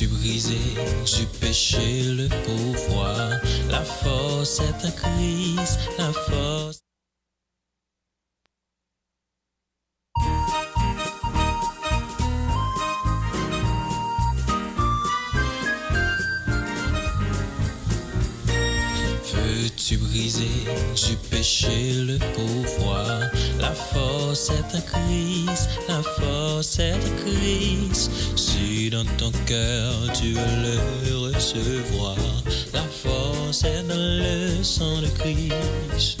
Veux-tu briser du péché le pouvoir? La force est en Christ, la force. Veux-tu briser du péché le pouvoir? La force est en Christ, la force est en Christ. Si dans ton cœur tu veux le recevoir, la force est dans le sang de Christ.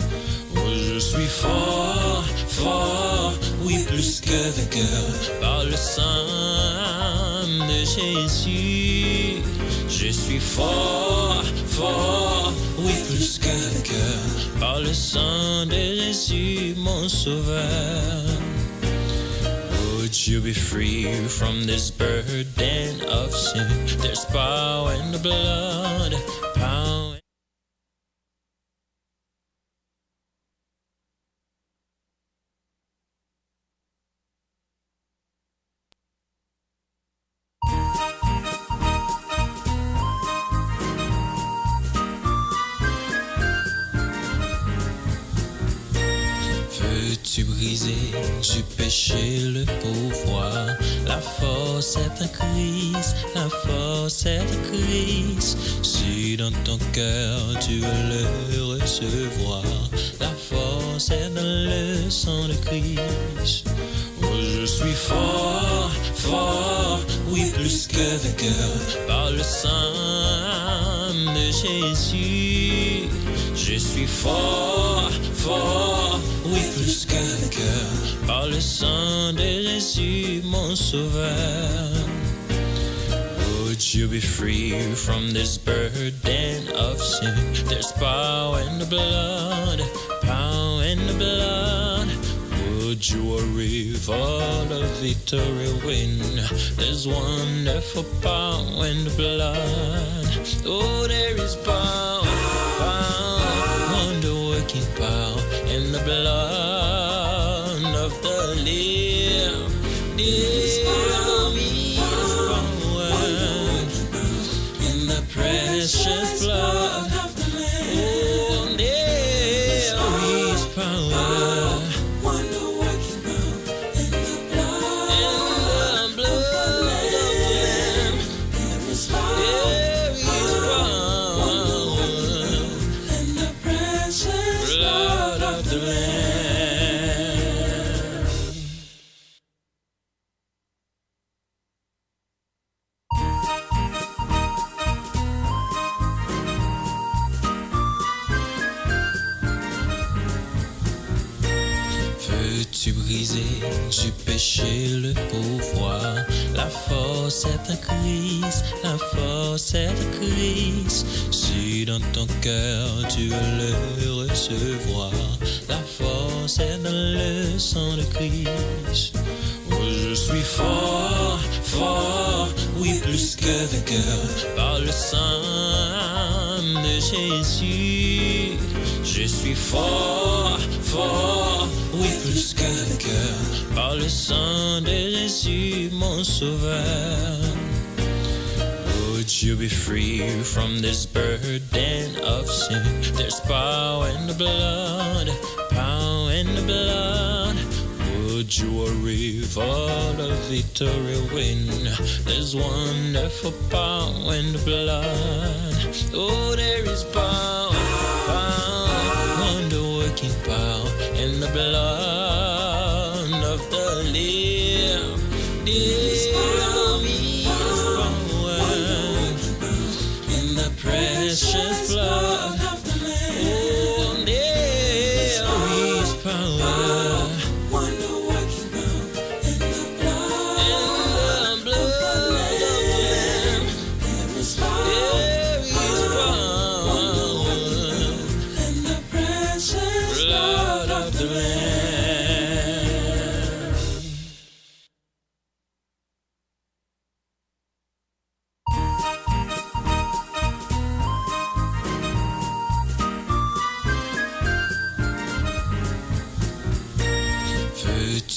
Oh, je suis fort, fort, oui plus que vainqueur, par le sang de Jésus. Je suis fort, fort, oui plus que vainqueur, par le sang de Jésus, mon sauveur. Would you be free from this burden of sin? There's power in the blood, power. Veux-tu briser du péché le pouvoir? La force est en Christ, la force est en Christ. Si dans ton cœur tu veux le recevoir, la force est dans le sang de Christ. Oh, je suis fort, fort, oui plus que vainqueur, par le sang de Jésus. Je suis fort, fort, oui plus que vainqueur, par le sang de Jésus, mon sauveur. Would you be free from this burden of sin? There's power in the blood, power in the blood. Would you a river of victory win? There's wonderful power in the blood. Oh, there is power, power, wonder-working power in the blood of the Lamb. There is power in the precious blood of the Lamb. Oh, there is power. Veux-tu briser du péché le pouvoir? La force est en Christ, la force est en Christ. Si dans ton cœur tu veux le recevoir, la force est dans le sang de Christ. Oh, je suis fort, fort, oui plus que vainqueur, par le sang de Jésus. Je suis fort, fort, oui plus que vainqueur, par le sang de Jésus, mon sauveur. Would you be free from this burden of sin? There's power in the blood, power in the blood. Would you a river of victory win? There's wonderful power in the blood. Oh, there is power, power, wonder-working power in the blood of the Lamb. There is power in the precious blood of the Lamb. Oh, there is power.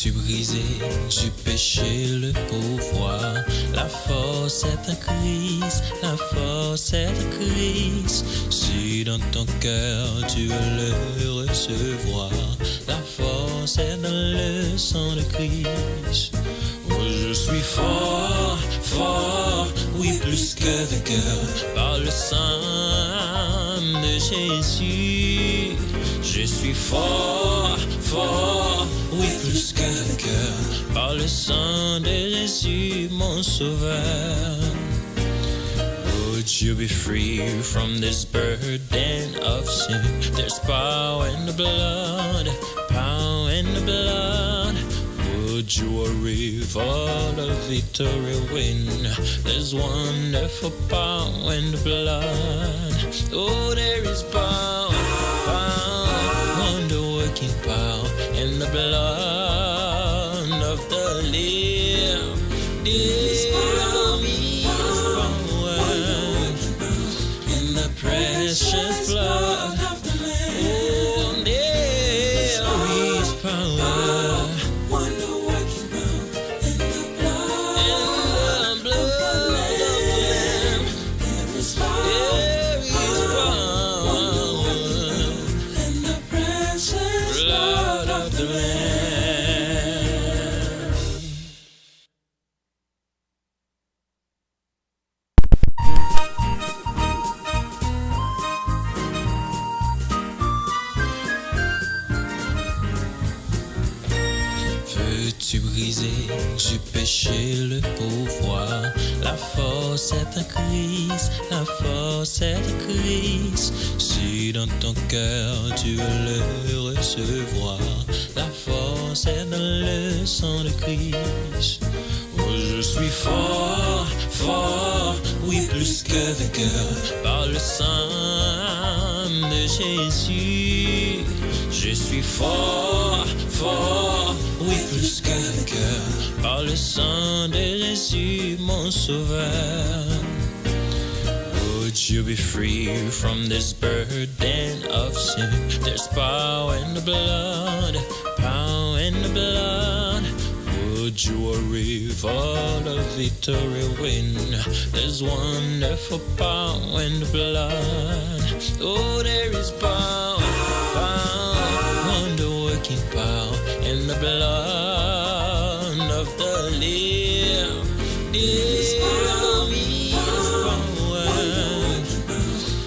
Veux-tu briser du péché le pouvoir? La force est en crise, la force est en crise. Si dans ton cœur tu veux le recevoir, la force est dans le sang de Christ. Oh, je suis fort, fort, oui plus que vainqueur, par le sang de Jésus. Je suis fort, fort, oui plus que vainqueur, par le sang de Jésus, mon sauveur. Would you be free from this burden of sin? There's power in the blood, power in the blood. Would you a river of victory win? There's wonderful power in the blood. Oh, there is power, power, wonder-working power in the blood of the Lamb. There is power in the precious blood of the Lamb. Oh, there is power. Veux-tu briser du péché le pouvoir? La force est en crise, la force est en crise. Si dans ton cœur tu veux le recevoir, la force est dans le sang de Christ. Oh, je suis fort, fort, oui plus que vainqueur, par le sang de Jésus. Je suis fort, fort, oui plus que vainqueur, par le sang de Jésus, mon sauveur. Would you be free from this burden of sin? There's power in the blood, power in the blood. Would you a river of victory win? There's wonderful power in the blood. Oh, there is power, power, wonder-working power in the blood of the Lamb. There is power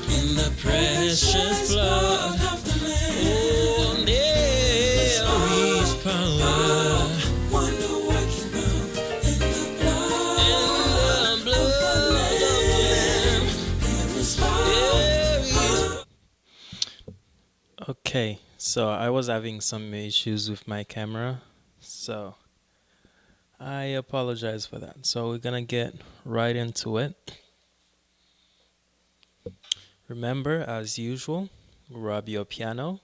in the precious blood of the Lamb. Oh, there is power. Okay, so I was having some issues with my camera, so I apologize for that. So we're gonna get right into it. Remember, as usual, grab your piano,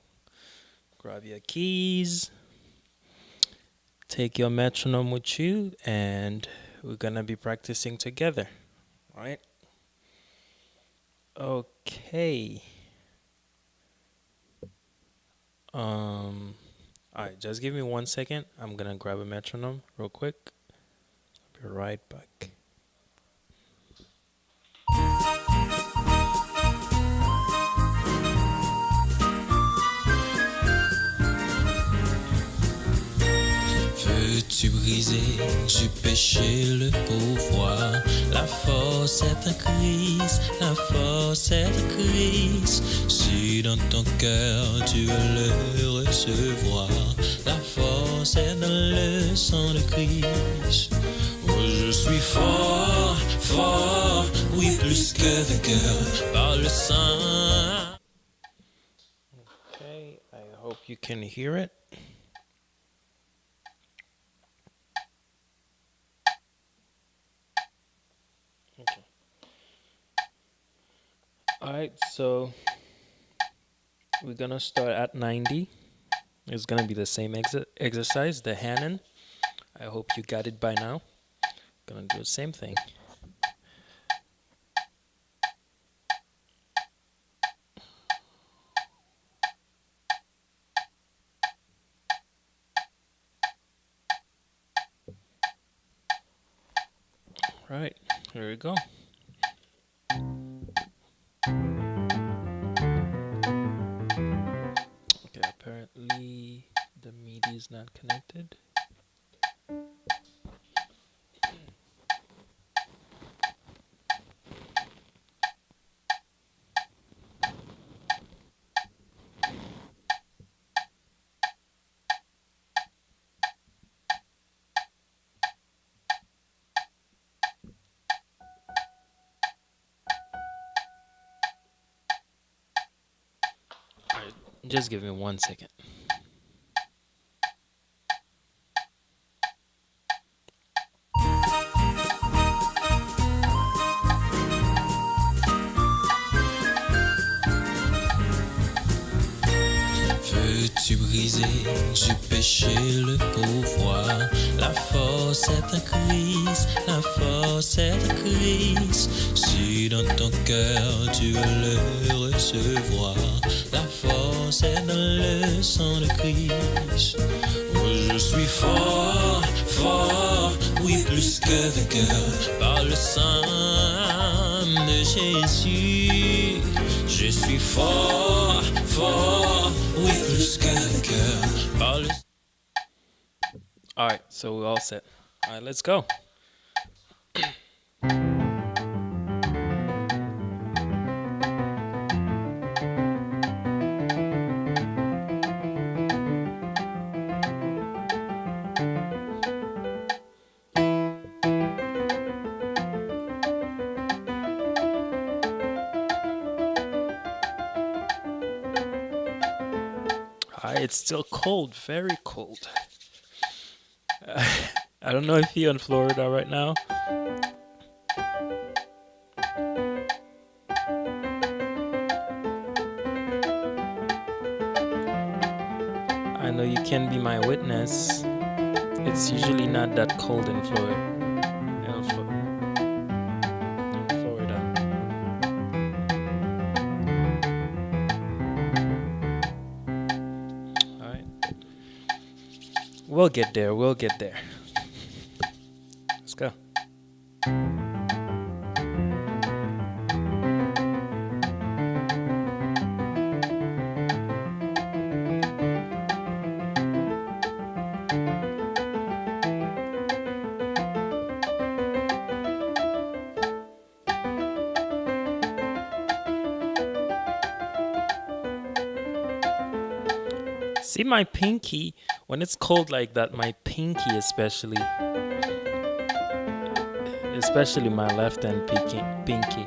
grab your keys, take your metronome with you, and we're gonna be practicing together, right? Okay. All right, just give me 1 second. I'm gonna grab a metronome real quick. I'll be right back. Veux-tu briser du péché le pouvoir? La force est en crise, la force est en crise. Si dans ton cœur tu veux le recevoir, la force est dans le sang de Christ. Oh, je suis fort, fort, oui plus que vainqueur, par le sang. Okay, I hope you can hear it. Okay. All right, so we're gonna start at 90. It's gonna be the same exercise, the Hanon. I hope you got it by now. Gonna do the same thing. Right, here we go. Okay, apparently the MIDI is not connected. Alright, just give me 1 second. Veux-tu briser du péché le pouvoir? La force est en crise, la force est en crise. Si dans ton cœur tu veux le recevoir, la force est dans le sang de Christ. Oh, je suis fort, fort, oui plus que vainqueur, par le sang de Jésus. Je suis fort, fort, oui plus que vainqueur, par le... Alright, so we're all set. Alright, let's go. It's still cold, very cold. I don't know if you're in Florida right now. I know you can be my witness. It's usually not that cold in Florida. In Florida. All right. We'll get there. We'll get there. Let's go. See my pinky, when it's cold like that, my pinky especially my left hand pinky,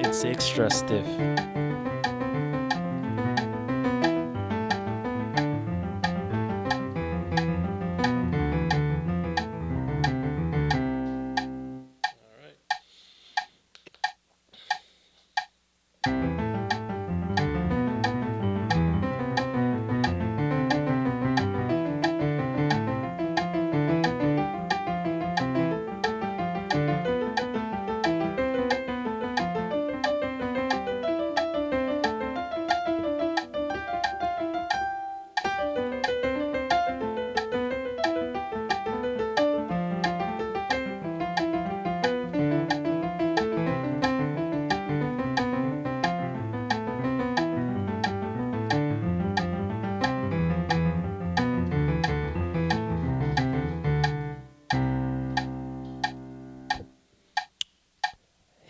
it's extra stiff.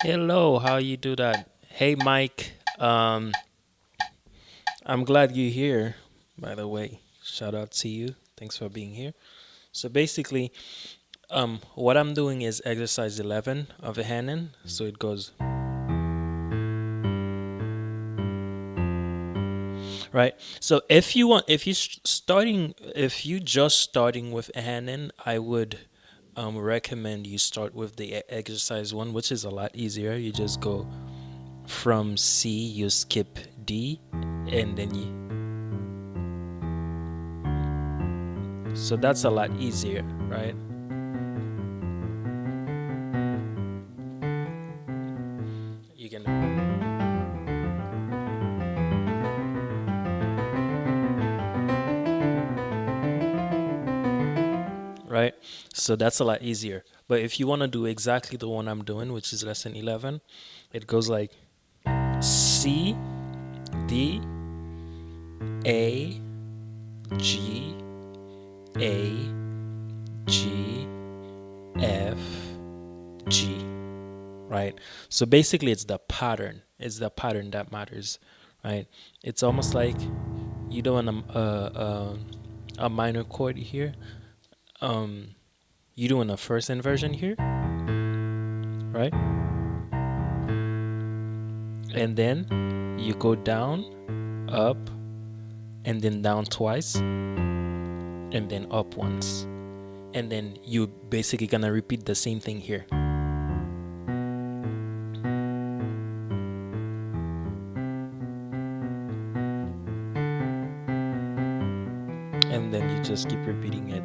Hello, how you do that? Hey Mike, I'm glad you're here, by the way. Shout out to you. Thanks for being here. So basically, what I'm doing is exercise 11 of the Hanen. So it goes right. So if you just starting with Hanen, I would recommend you start with the exercise one, which is a lot easier. You just go from C, you skip D, and then so that's a lot easier, right? You can right. right? So that's a lot easier. But if you want to do exactly the one I'm doing, which is lesson 11, it goes like C, D, A, G, A, G, F, G, right? So basically it's the pattern. It's the pattern that matters, right? It's almost like you doing a minor chord here. You doing a first inversion here, right? And then you go down, up, and then down twice, and then up once. And then you basically gonna repeat the same thing here. And then you just keep repeating it.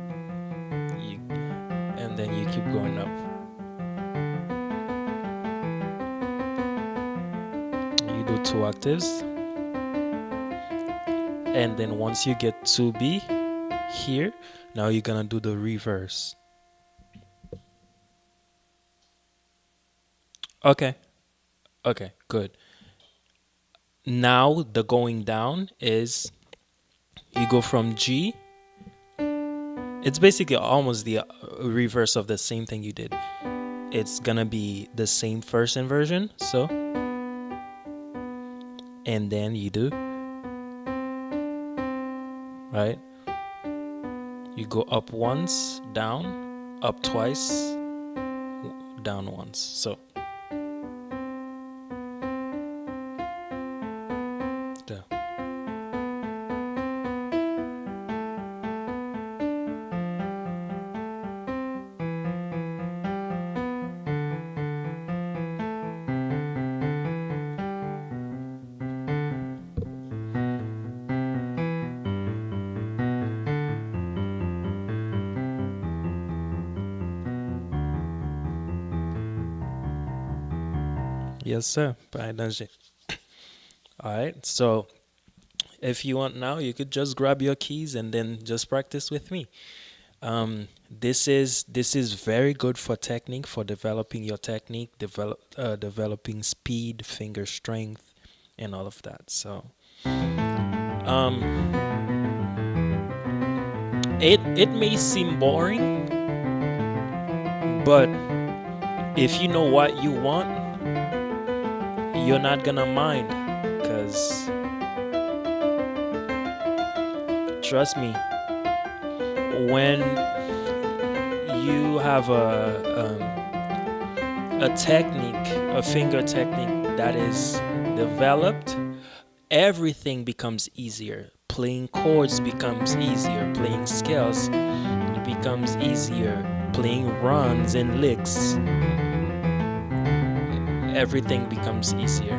And then you keep going up. You do 2 octaves. And then once you get to B here, now you're gonna do the reverse. Okay, good. Now the going down is you go from G. It's basically almost the reverse of the same thing you did. It's gonna be the same first inversion, so, and then you do, right? You go up once, down, up twice, down once. So there. Yes, sir. Pai danger. All right. So if you want now, you could just grab your keys and then just practice with me. This is very good for technique, for developing your technique, developing speed, finger strength, and all of that. So, it may seem boring, but if you know what you want, you're not gonna mind, because trust me, when you have a technique, a finger technique that is developed, everything becomes easier. Playing chords becomes easier. Playing scales becomes easier. Playing runs and licks, everything becomes easier.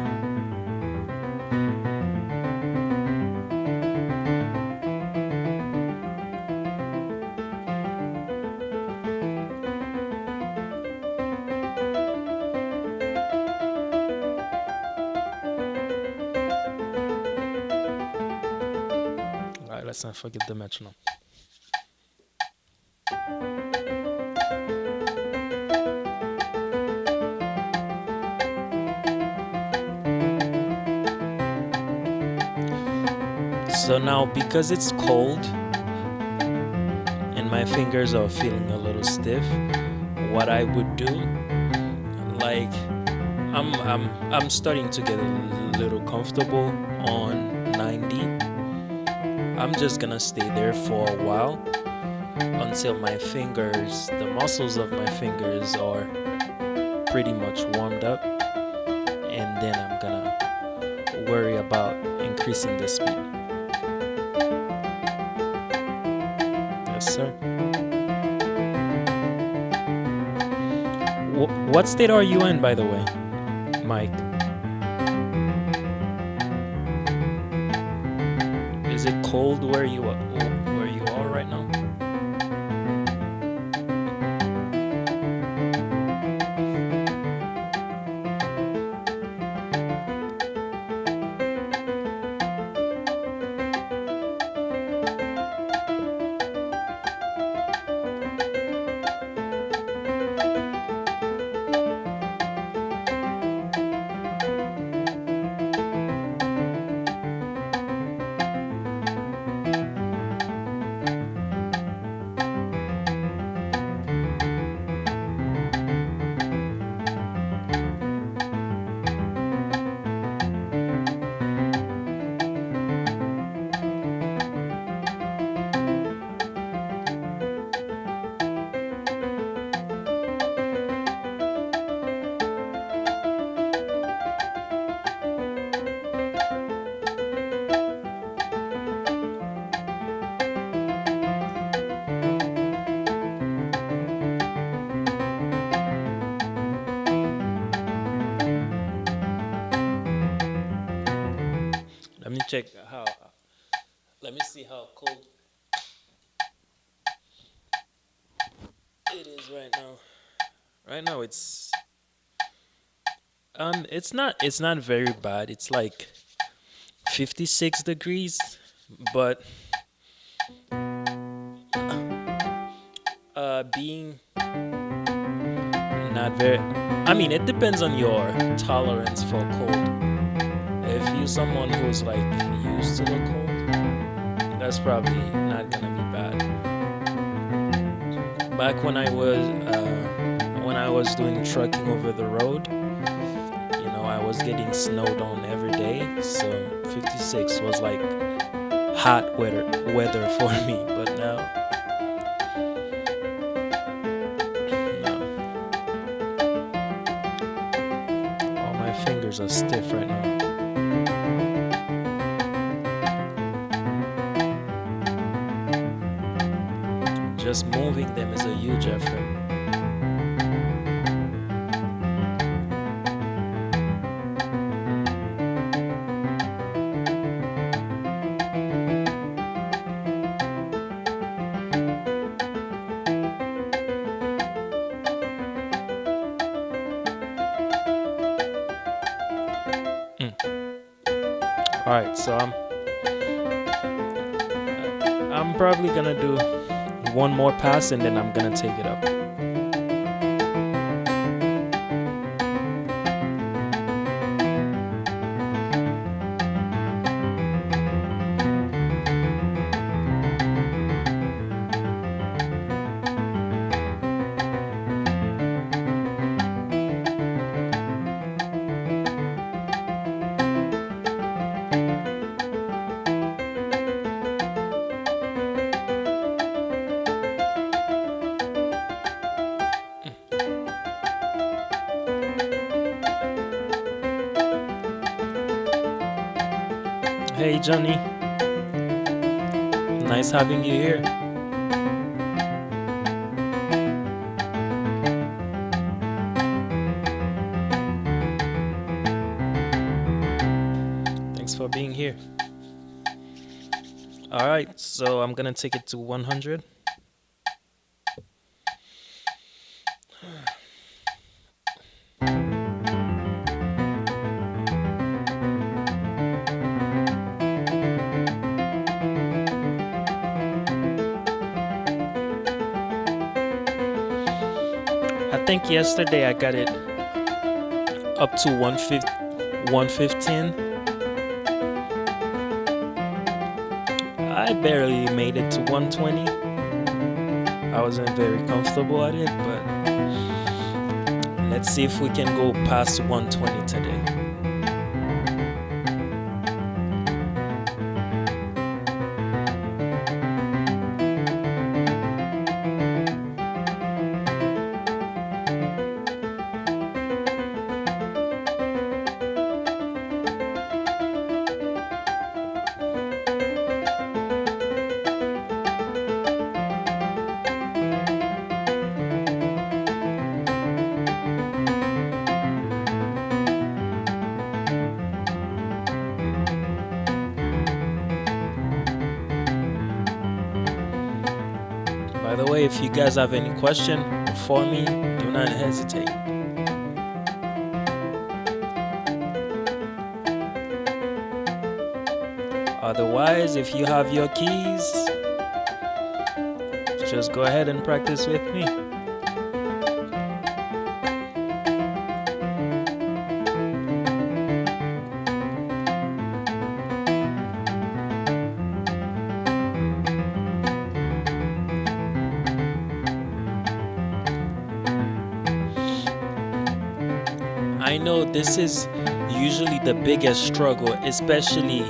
Alright, let's not forget the metronome. So now, because it's cold and my fingers are feeling a little stiff, what I would do, like, I'm starting to get a little comfortable on 90. I'm just gonna stay there for a while until my fingers, the muscles of my fingers are pretty much warmed up, and then I'm gonna worry about increasing the speed. Yes, sir. What state are you in, by the way, Mike? Is it cold where you are right now? check how. Let me see how cold it is right now. Right now it's not very bad. It's like 56 degrees, but being not very. I mean, it depends on your tolerance for cold. If you're someone who's like used to the cold, that's probably not gonna be bad. Back when I was doing trucking over the road, I was getting snowed on every day, so 56 was like hot weather for me. But now, no, all my fingers are stiff right now. Just moving them is a huge effort. All right, so I'm probably gonna do one more pass and then I'm gonna take it up. Hey Johnny, nice having you here. Thanks for being here. All right, so I'm gonna take it to 100. I think yesterday I got it up to 115. I barely made it to 120. I wasn't very comfortable at it, but let's see if we can go past 120 today. By the way, if you guys have any question for me, do not hesitate. Otherwise, if you have your keys, just go ahead and practice with me. I know this is usually the biggest struggle, especially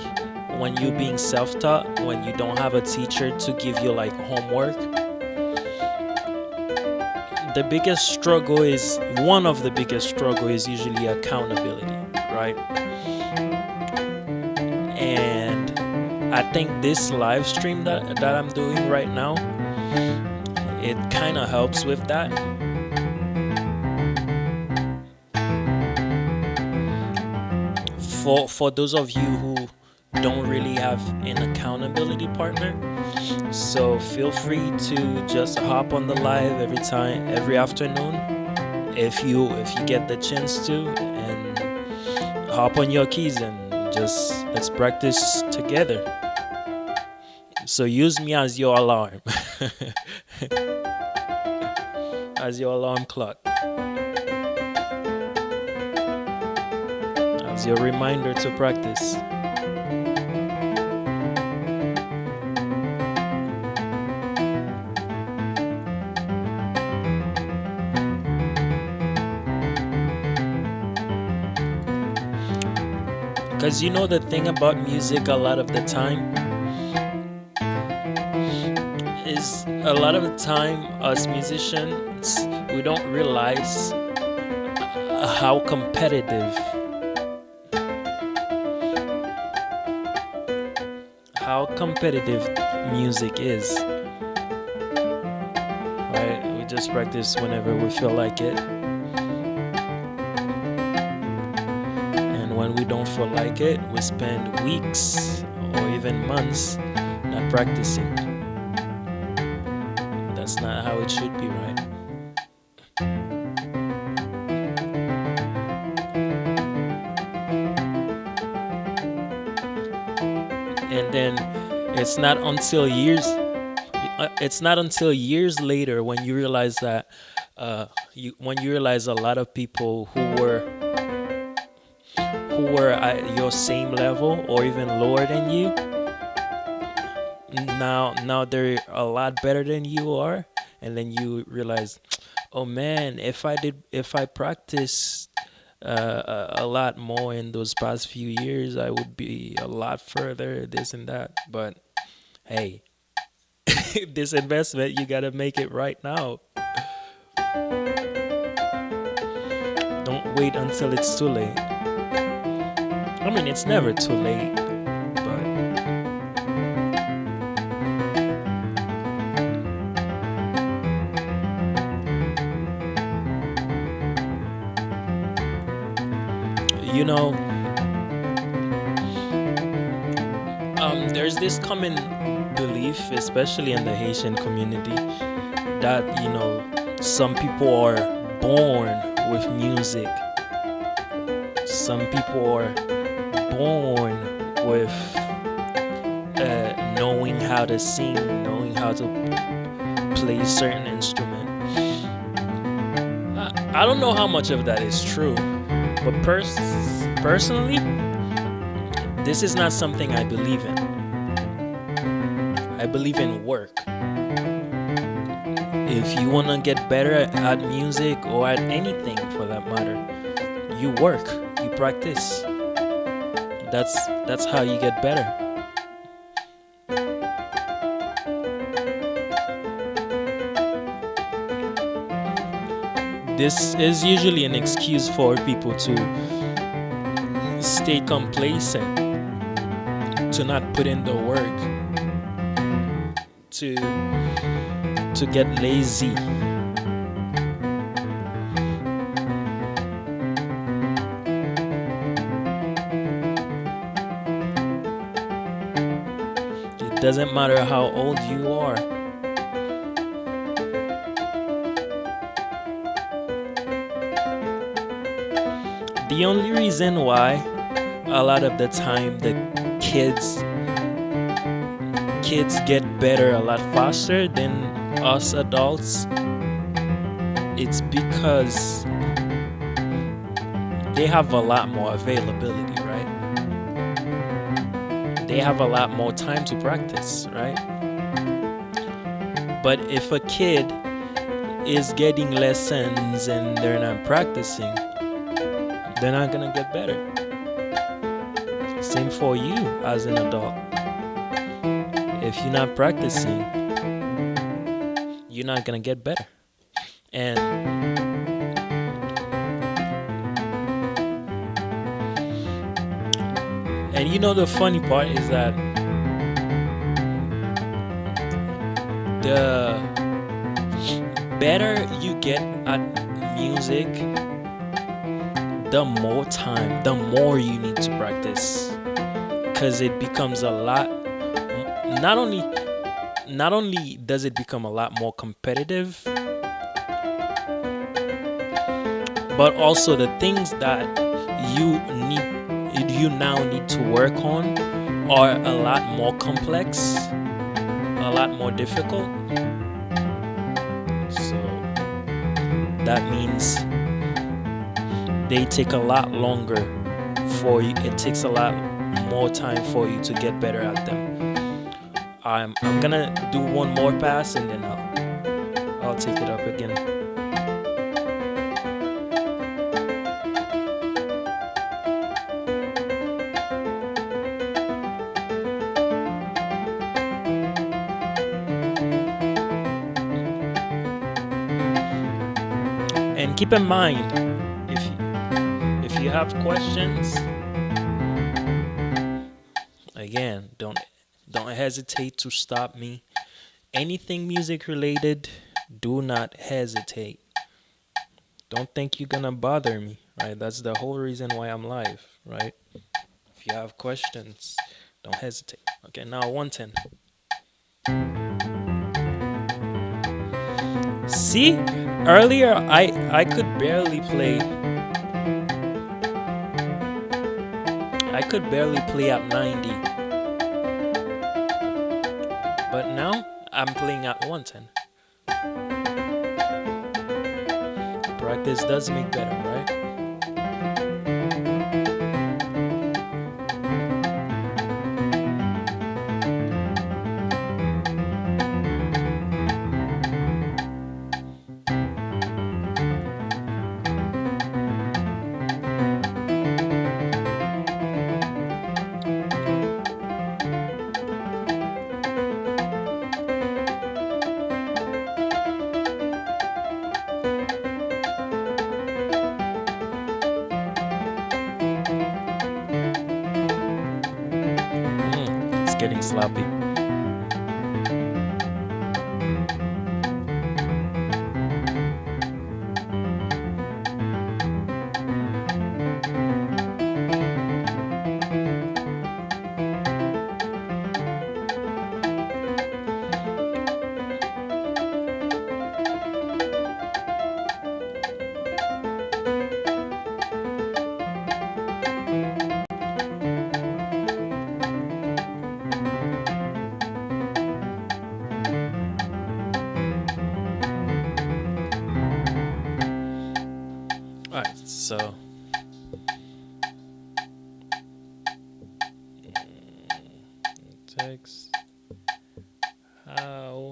when you're being self-taught, when you don't have a teacher to give you like homework. One of the biggest struggle is usually accountability, right? And I think this live stream that I'm doing right now, it kind of helps with that. For those of you who don't really have an accountability partner. So feel free to just hop on the live every afternoon if you get the chance to, and hop on your keys and just let's practice together. So use me as your alarm, as your alarm clock, as your reminder to practice. Because you know the thing about music a lot of the time is a lot of the time us musicians, we don't realize how competitive music is, right? We just practice whenever we feel like it, and when we don't feel like it, we spend weeks or even months not practicing. That's not how it should be, right? And then it's not until years later when you realize that when you realize a lot of people who were at your same level or even lower than you, now they're a lot better than you are, and then you realize, oh man, if I practiced a lot more in those past few years, I would be a lot further, this and that. But hey, this investment, you gotta make it right now. Don't wait until it's too late. I mean, it's never too late, but you know, there's this common belief, especially in the Haitian community, that some people are born with music. Some people are born with knowing how to sing, knowing how to play certain instrument. I don't know how much of that is true, but personally, this is not something I believe in. I believe in work. If you want to get better at music or at anything for that matter, you work, you practice. That's how you get better. This is usually an excuse for people to stay complacent, to not put in the work, to get lazy. It doesn't matter how old you are. The only reason why a lot of the time the kids get better a lot faster than us adults, it's because they have a lot more availability, right? They have a lot more time to practice, right? But if a kid is getting lessons and they're not practicing, they're not gonna get better. Same for you as an adult. If you're not practicing, you're not gonna get better. And the funny part is that the better you get at music, the more you need to practice. because it becomes a lot. Not only does it become a lot more competitive, but also the things that you now need to work on are a lot more complex, a lot more difficult. So that means they take a lot longer for you. It takes a lot more time for you to get better at them. I'm gonna do one more pass and then I'll take it up again. And keep in mind, if you have questions, again, don't hesitate to stop me. Anything music related, do not hesitate. Don't think you're gonna bother me, right? That's the whole reason why I'm live, right? If you have questions, don't hesitate. Okay, now 110. See, earlier I could barely play. I could barely play at 90. But now I'm playing at 110. Practice does make better, right? It's getting sloppy. Alright, so text how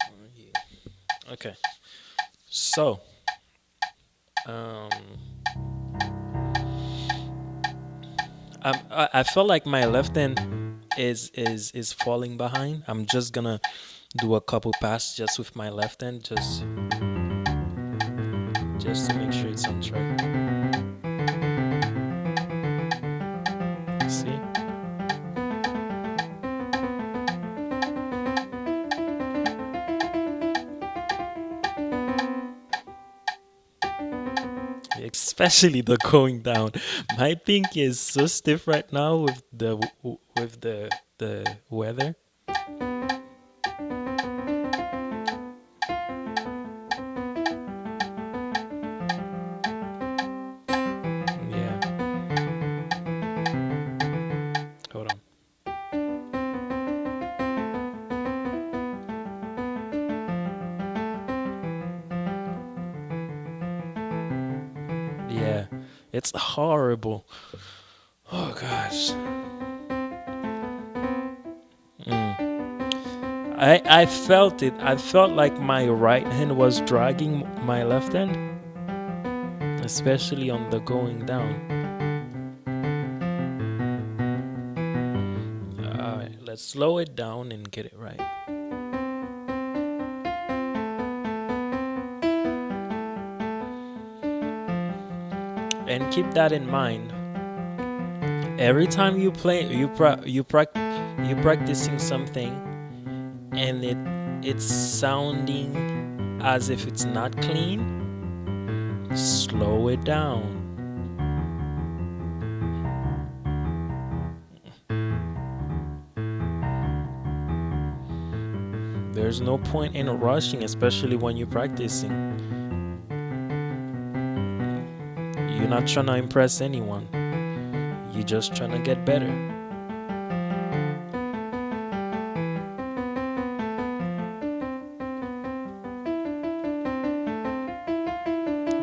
are you? Okay, so I feel like my left hand is falling behind. I'm just gonna do a couple passes just with my left hand, just to make sure it's on track. See? Especially the going down. My thing is so stiff right now with the weather. Yeah. Hold on. Yeah, it's horrible. Oh gosh. I felt it. I felt like my right hand was dragging my left hand, especially on the going down. Alright, let's slow it down and get it right. And keep that in mind. Every time you play, you practicing something, and it's sounding as if it's not clean. Slow it down. There's no point in rushing, especially when you're practicing. You're not trying to impress anyone. You're just trying to get better.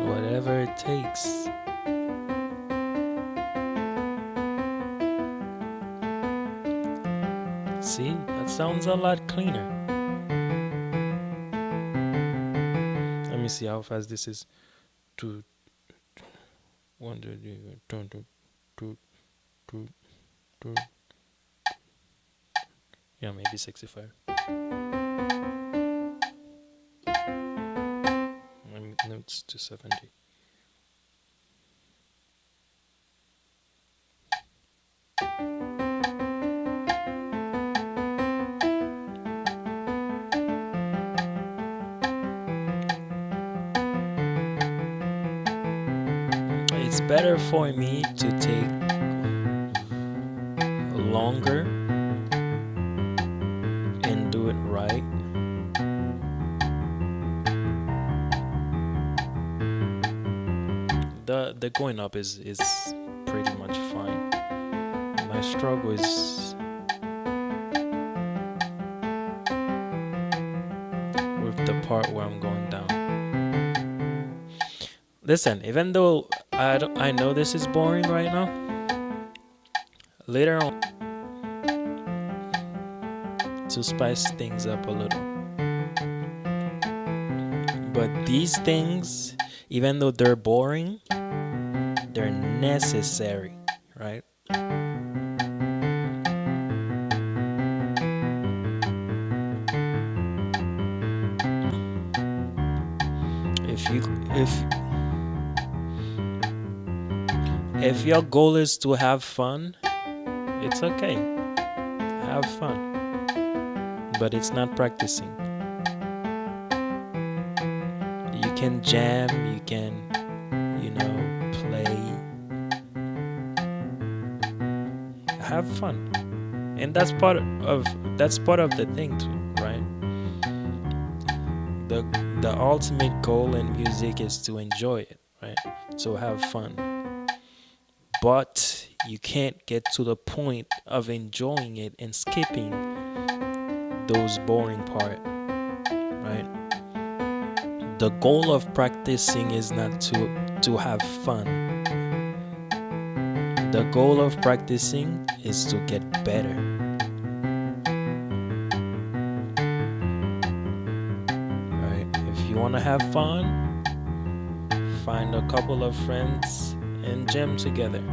Whatever it takes. See, that sounds a lot cleaner. Let me see how fast this is. 2, 1, 2, 2, 2, 2. Yeah, maybe 65. No, it's 270. It's better for me to take longer and do it right. The going up is pretty much fine. My struggle is with the part where I'm going down. Listen, even though I know this is boring right now, later on, to spice things up a little. But these things, even though they're boring, they're necessary, right? If your goal is to have fun, it's okay. Have fun. But it's not practicing. You can jam, you can, play. Have fun. And that's part of the thing too, right? The ultimate goal in music is to enjoy it, right? To have fun. But you can't get to the point of enjoying it and skipping those boring part, right? The goal of practicing is not to have fun. The goal of practicing is to get better. Right? If you want to have fun, find a couple of friends and jam together.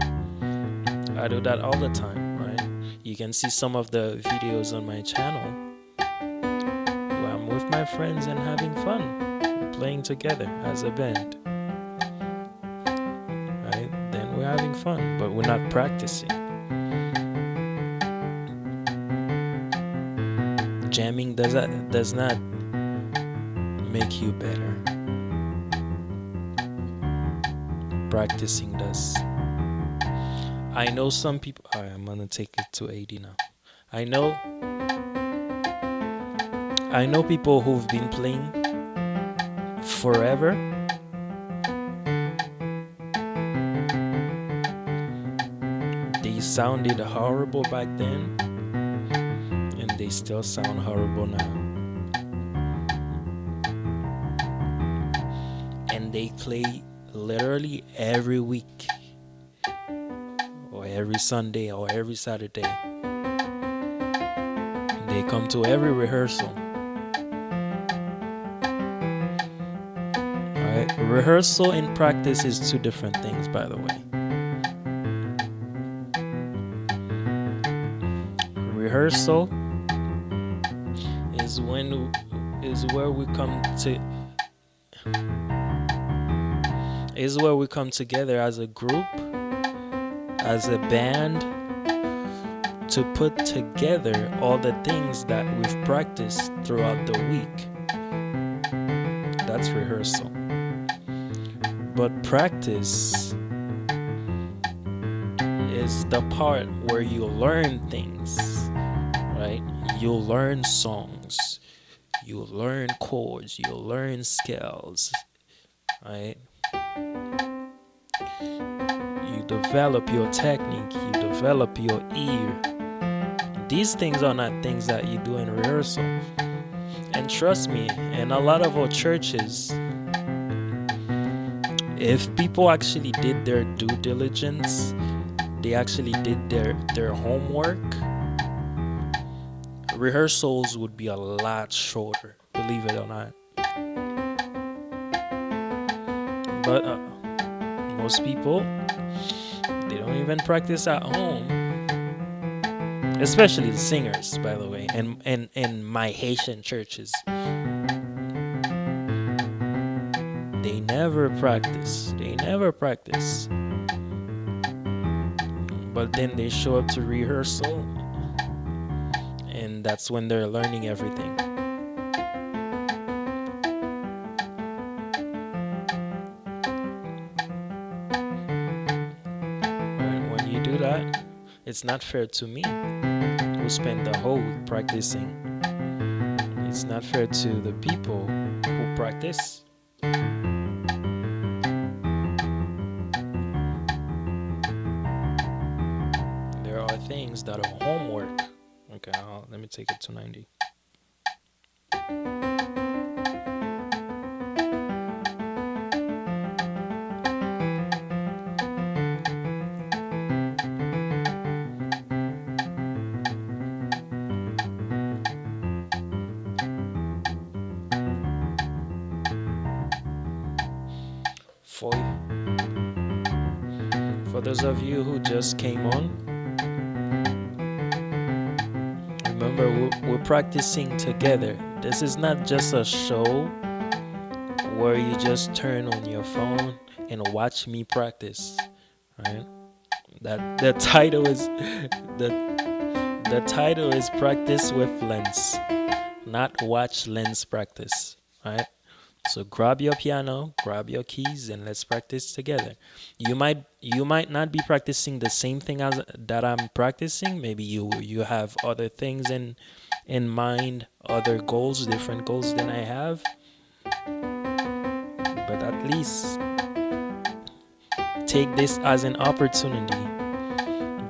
I do that all the time, right? You can see some of the videos on my channel where I'm with my friends and having fun. We're playing together as a band. Right? Then we're having fun, but we're not practicing. Jamming does not make you better. Practicing does. I know some people. Alright, I'm gonna take it to 80 now. I know people who've been playing forever. They sounded horrible back then, and they still sound horrible now. And they play literally every week, or every Sunday, or every Saturday. They come to every rehearsal. Right? Rehearsal and practice is two different things, by the way. Rehearsal is where we come together as a group, as a band, to put together all the things that we've practiced throughout the week. That's rehearsal. But practice is the part where you learn things, right? You'll learn songs, you'll learn chords, you'll learn scales, right? You develop your technique, you develop your ear. These things are not things that you do in rehearsal. And trust me, in a lot of our churches, if people actually did their due diligence, they actually did their homework, rehearsals would be a lot shorter, believe it or not. But most people, they don't even practice at home, especially the singers, by the way, and in my Haitian churches. They never practice. But then they show up to rehearsal, and that's when they're learning everything. And when you do that, it's not fair to me, who spend the whole week practicing. It's not fair to the people who practice. There are things that are homework. Okay, let me take it to 90. For those of you who just came on, remember we're practicing together. This is not just a show where you just turn on your phone and watch me practice, right? That the title is practice with LINS, not watch LINS practice, right? So grab your piano, grab your keys, and let's practice together. You might not be practicing the same thing as that I'm practicing. Maybe you have other things in mind, other goals, different goals than I have. But at least take this as an opportunity.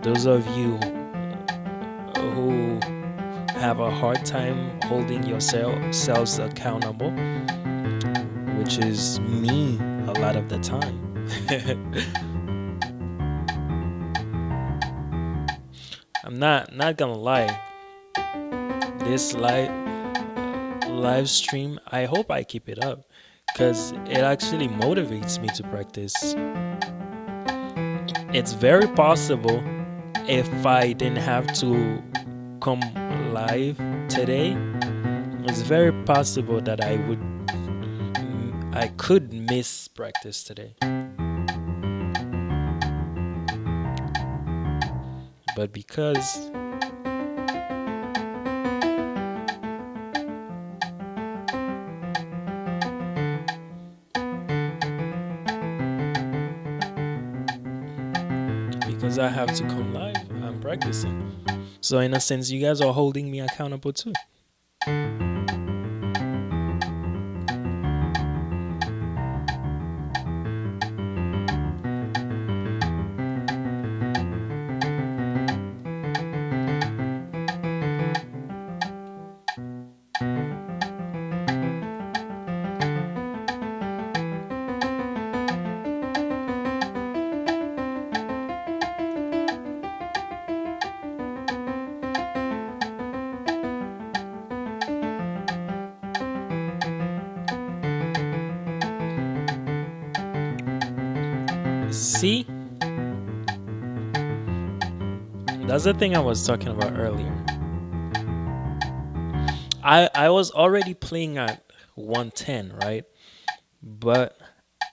Those of you who have a hard time holding yourselves accountable, which is me a lot of the time. I'm not gonna lie. This live stream, I hope I keep it up, because it actually motivates me to practice. It's very possible if I didn't have to come live today, it's very possible that I could miss practice today. But because I have to come live, I'm practicing. So in a sense, you guys are holding me accountable too. See? That's the thing I was talking about earlier. I was already playing at 110, right? But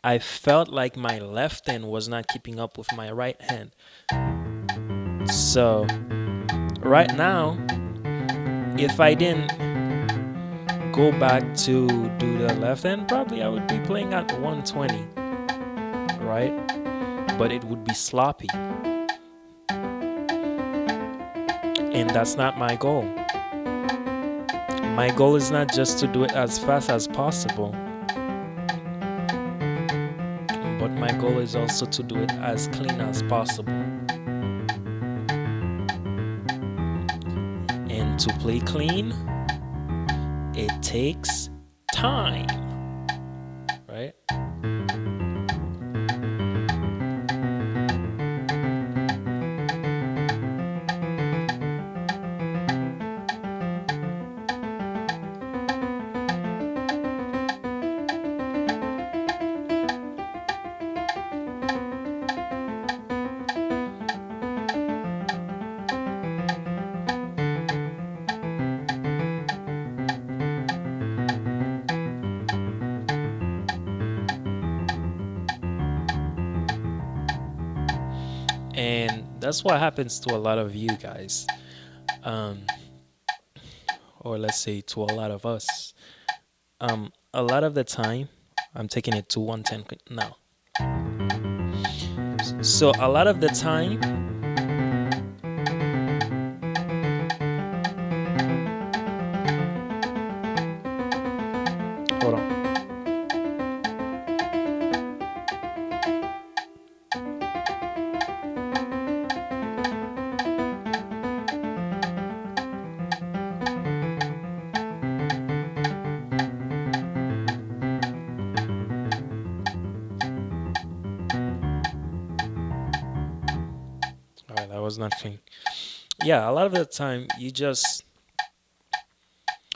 I felt like my left hand was not keeping up with my right hand. So right now, if I didn't go back to do the left hand, probably I would be playing at 120. right? But it would be sloppy. And that's not my goal. My goal is not just to do it as fast as possible, but my goal is also to do it as clean as possible. And to play clean, it takes time, right? And that's what happens to a lot of you guys, um, or let's say to a lot of us. A lot of the time, I'm taking it to 110 now. So a lot of the time, hold on. All right, that was not clean. Yeah, a lot of the time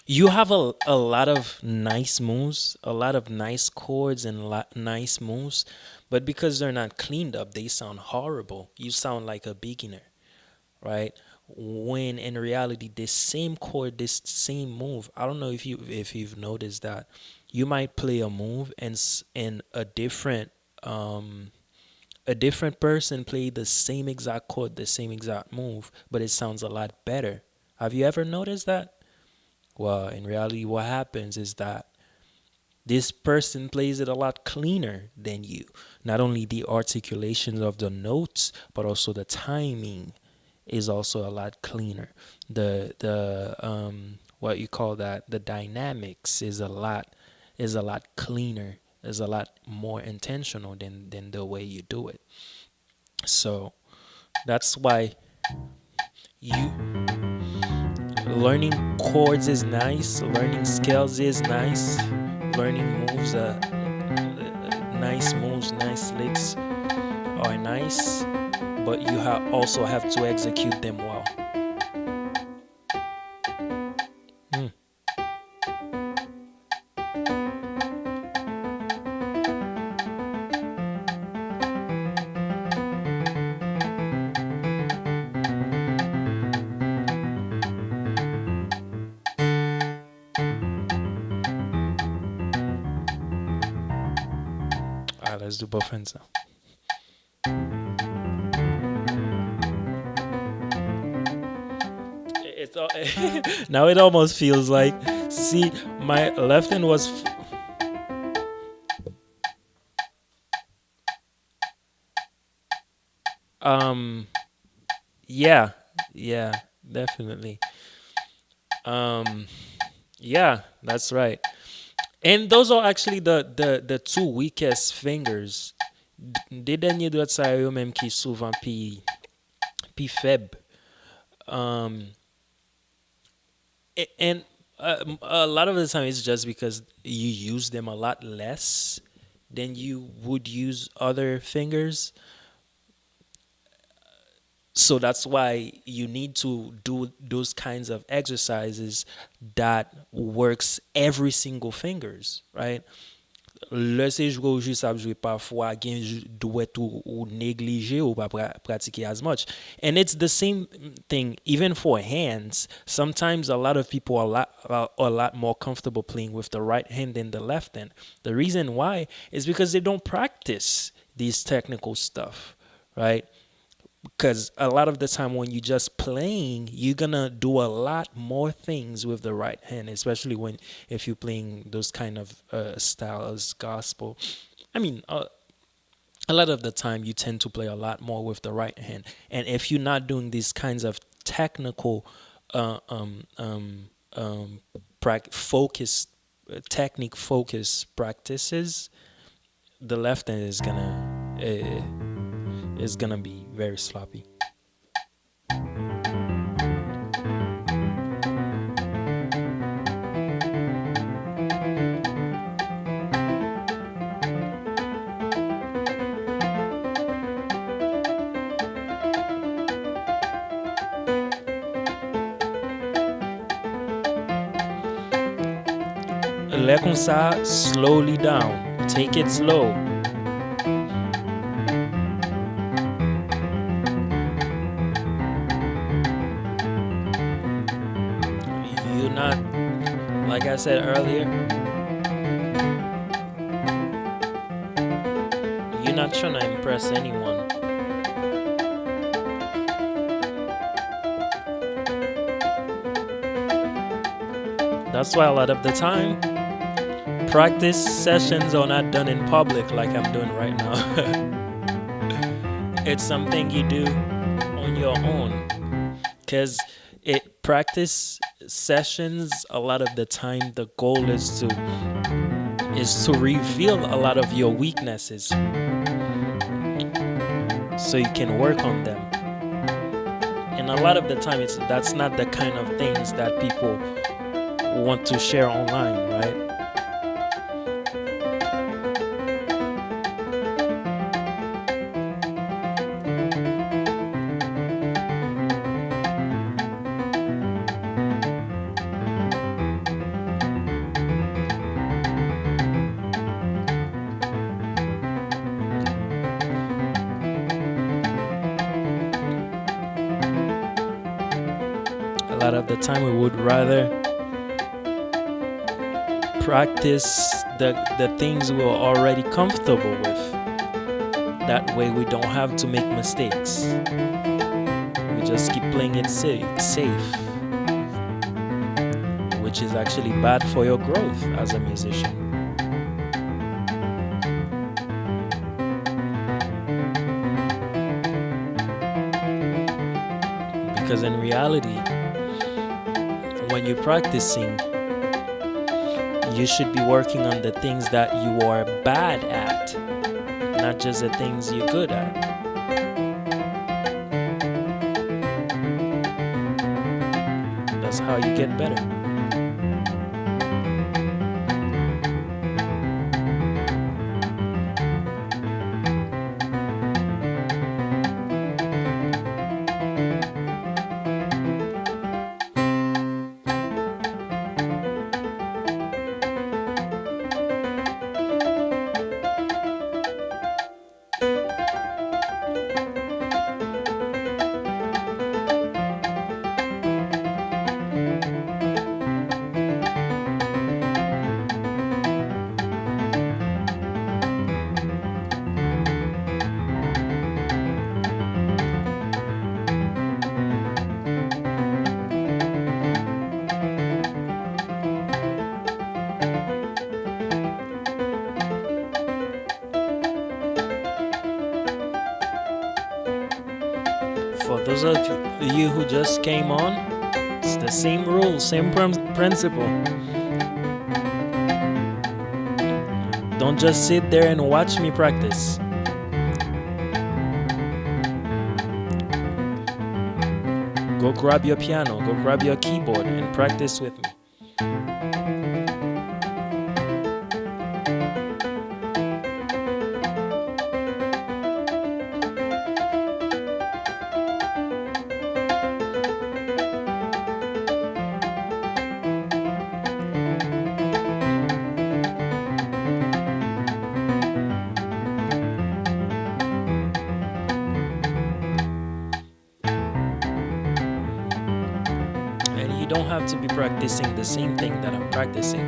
you have a lot of nice moves, a lot of nice chords and nice moves, but because they're not cleaned up, they sound horrible. You sound like a beginner, right? When in reality, this same chord, this same move, I don't know if you've noticed that you might play a move and um a different person play the same exact chord, the same exact move, but it sounds a lot better. Have you ever noticed that? Well, in reality, what happens is that this person plays it a lot cleaner than you. Not only the articulations of the notes, but also the timing is also a lot cleaner. The what you call that, the dynamics is a lot cleaner, is a lot more intentional than the way you do it. So that's why you learning chords is nice, learning scales is nice, learning moves, nice moves, nice licks are nice, but you also have to execute them well. Mm. All right, let's do both hands now. It's now it almost feels like, see, my left hand was um yeah, yeah, definitely. um yeah, that's right. And those are actually the two weakest fingers. Des derniers doigts ça yo même qui souvent pi faible. Um and a lot of the time it's just because you use them a lot less than you would use other fingers. So that's why you need to do those kinds of exercises that works every single fingers, right? Le se jwè ou jist ap jwè parfois gen duet ou neglije ou pa pratike as much. And it's the same thing even for hands. Sometimes a lot of people are a lot more comfortable playing with the right hand than the left hand. The reason why is because they don't practice these technical stuff, right? Because a lot of the time when you're just playing, you're gonna do a lot more things with the right hand, especially when if you're playing those kind of styles gospel. I mean, a lot of the time you tend to play a lot more with the right hand. And if you're not doing these kinds of technical uh, um, um, um, focus technique focus practices, the left hand is gonna be very sloppy. Lè comme ça, slowly down. Take it slow. You're not, like I said earlier, you're not trying to impress anyone. That's why a lot of the time, practice sessions are not done in public like I'm doing right now. It's something you do on your own. Because practice sessions, a lot of the time, the goal is to reveal a lot of your weaknesses so you can work on them. And a lot of the time, that's not the kind of things that people want to share online, right? A lot of the time we would rather practice the things we're already comfortable with. That way we don't have to make mistakes. We just keep playing it safe, which is actually bad for your growth as a musician. Because in reality, when you're practicing, you should be working on the things that you are bad at, not just the things you're good at. That's how you get better. For those of you who just came on, it's the same rule, same principle. Don't just sit there and watch me practice. Go grab your piano, go grab your keyboard and practice with me. And you don't have to be practicing the same thing that I'm practicing.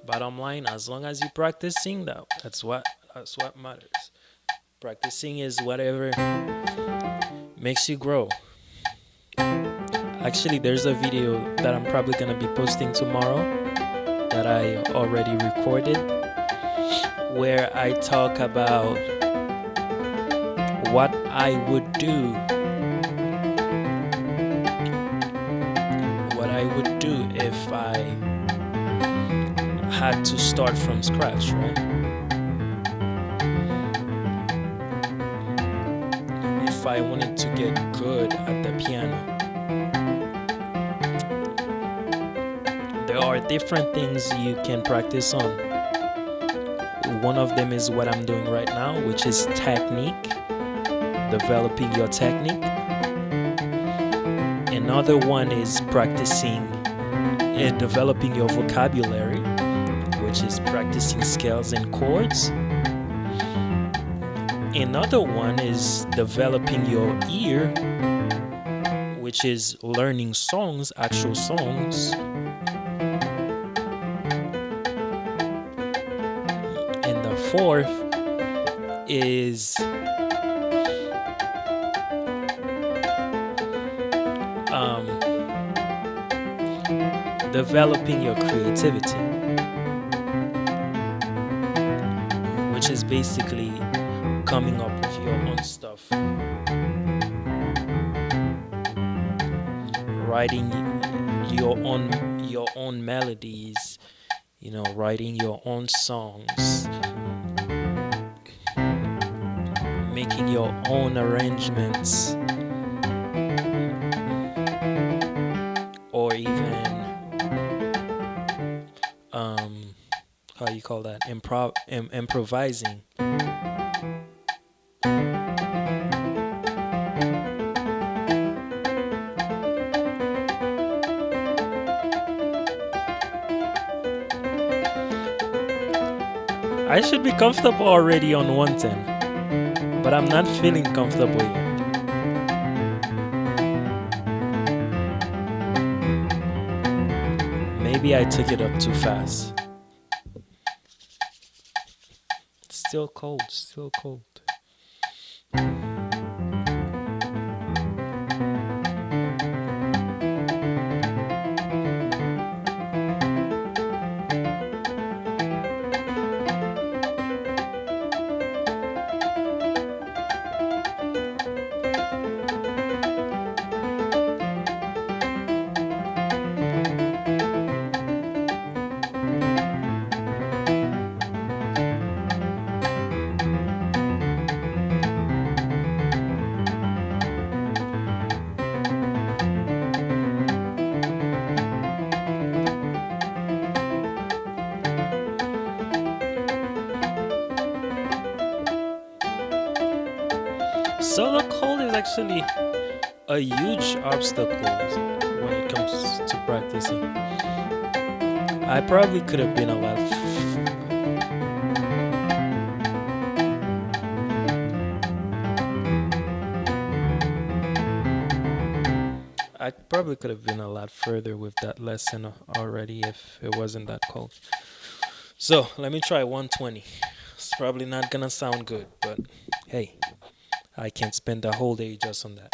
Bottom line, as long as you're practicing, that's what matters. Practicing is whatever makes you grow. Actually, there's a video that I'm probably gonna be posting tomorrow that I already recorded, where I talk about what I would do, if I had to start from scratch, right? If I wanted to get good at the piano. There are different things you can practice on. One of them is what I'm doing right now, which is technique, developing your technique. Another one is practicing and developing your vocabulary, which is practicing scales and chords. Another one is developing your ear, which is learning songs, actual songs. And the fourth is developing your creativity, which is basically coming up with your own stuff, writing your own melodies, writing your own songs, making your own arrangements, or even how you call that, improvising. I should be comfortable already on 110, but I'm not feeling comfortable yet. Maybe I took it up too fast. Still cold, still cold. So the cold is actually a huge obstacle when it comes to practicing. I probably could have been a lot I probably could have been a lot further with that lesson already if it wasn't that cold. So let me try 120. It's probably not gonna sound good, but hey, I can't spend the whole day just on that.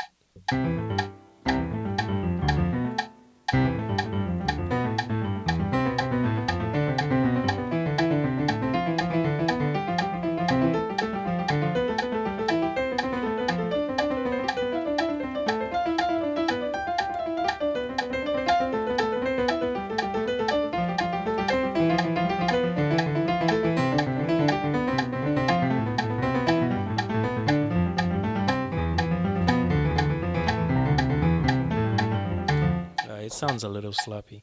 It sounds a little sloppy,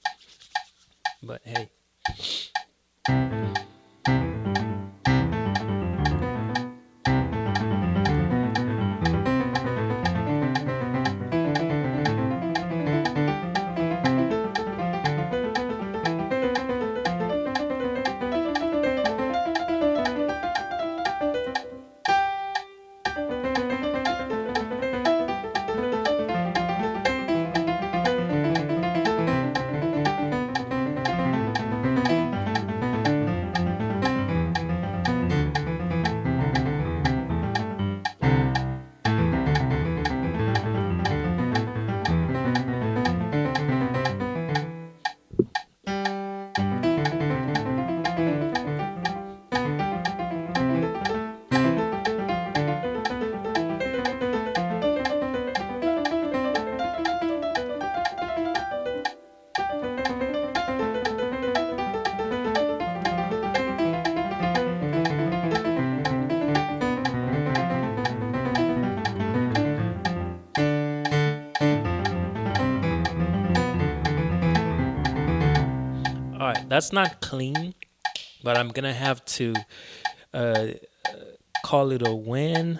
but hey. right, that's not clean, but I'm gonna have to uh, call it a win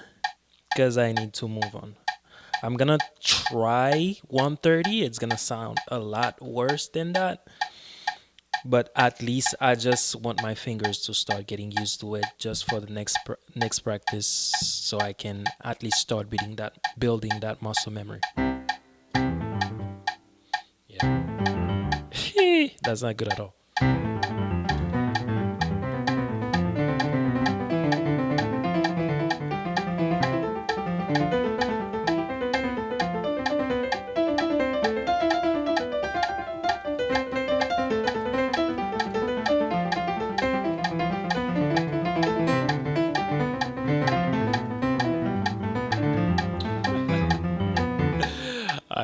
because I need to move on. I'm gonna try 130. It's gonna sound a lot worse than that, but at least I just want my fingers to start getting used to it just for the next practice, so I can at least start building that muscle memory. Yeah, that's not good at all.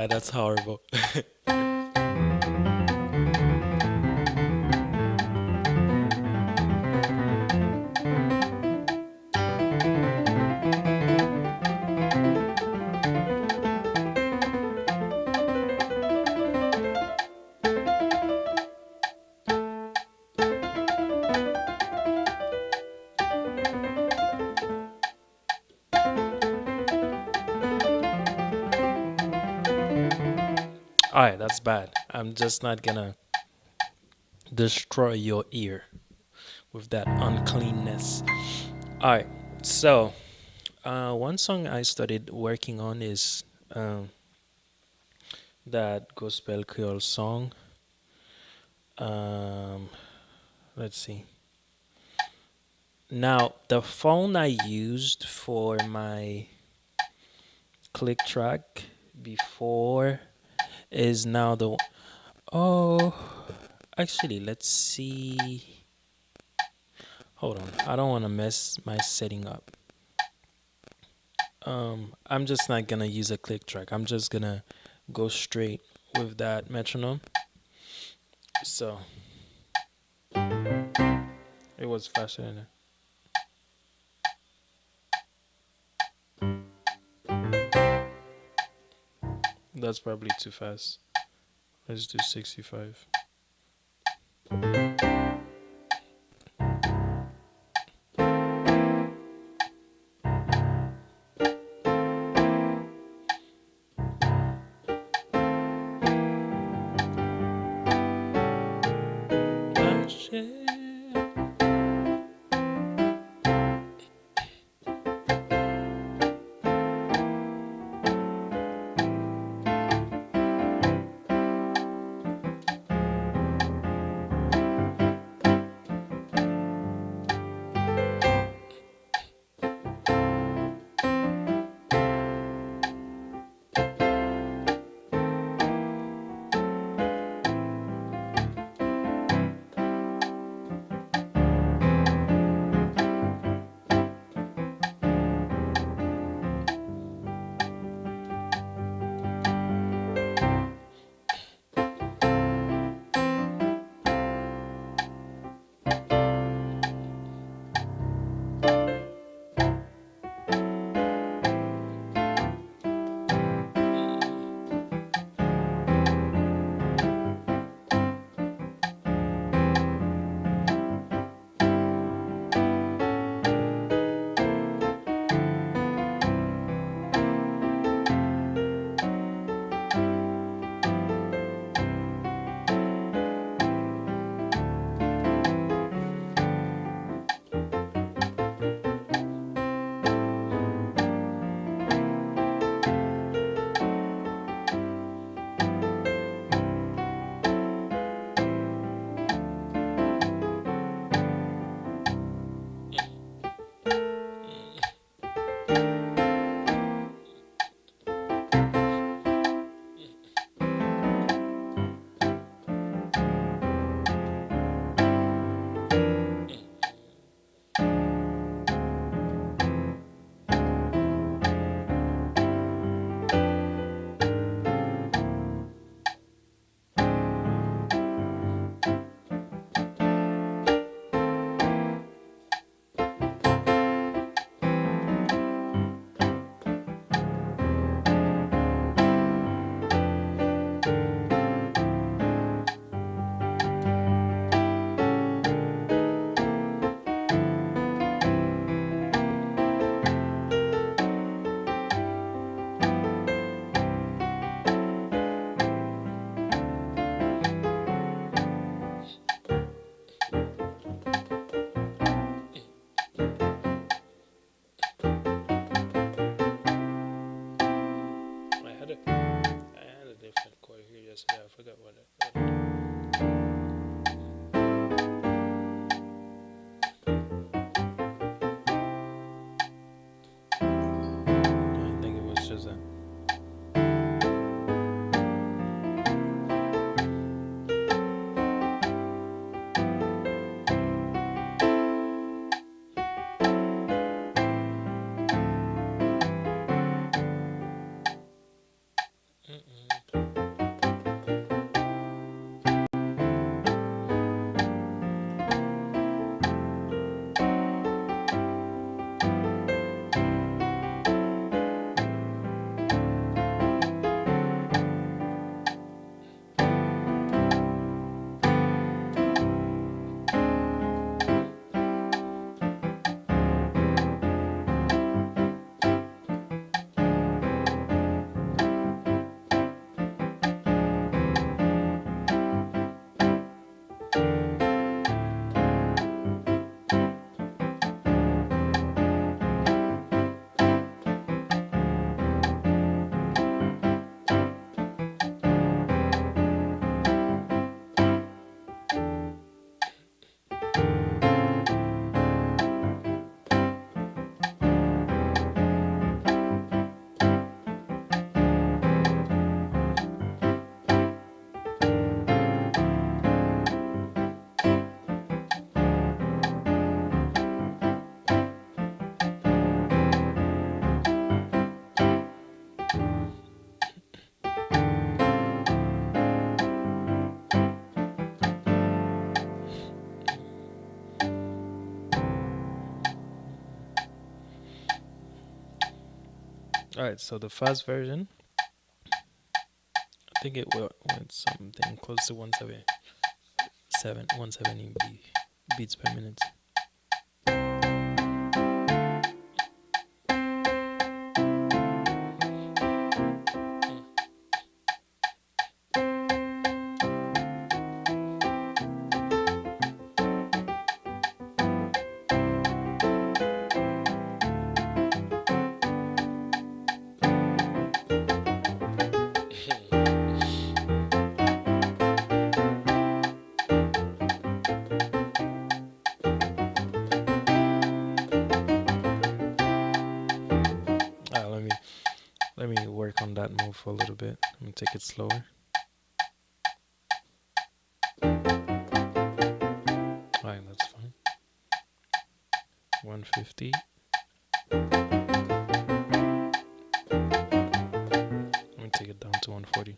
That's horrible. All right, that's bad. I'm just not gonna destroy your ear with that uncleanness. All right, so one song I started working on is that gospel Creole song. Um, let's see. Now, the phone I used for my click track before is now the. Oh, actually, let's see. Hold on. I don't want to mess my setting up. I'm just not gonna use a click track. I'm just gonna go straight with that metronome. So it was faster than that. That's probably too fast. Let's do 65. All right, so the fast version, I think it went something close to 170 beats per minute. Let me work on that move for a little bit. Let me take it slower. Alright, that's fine. 150. Let me take it down to 140.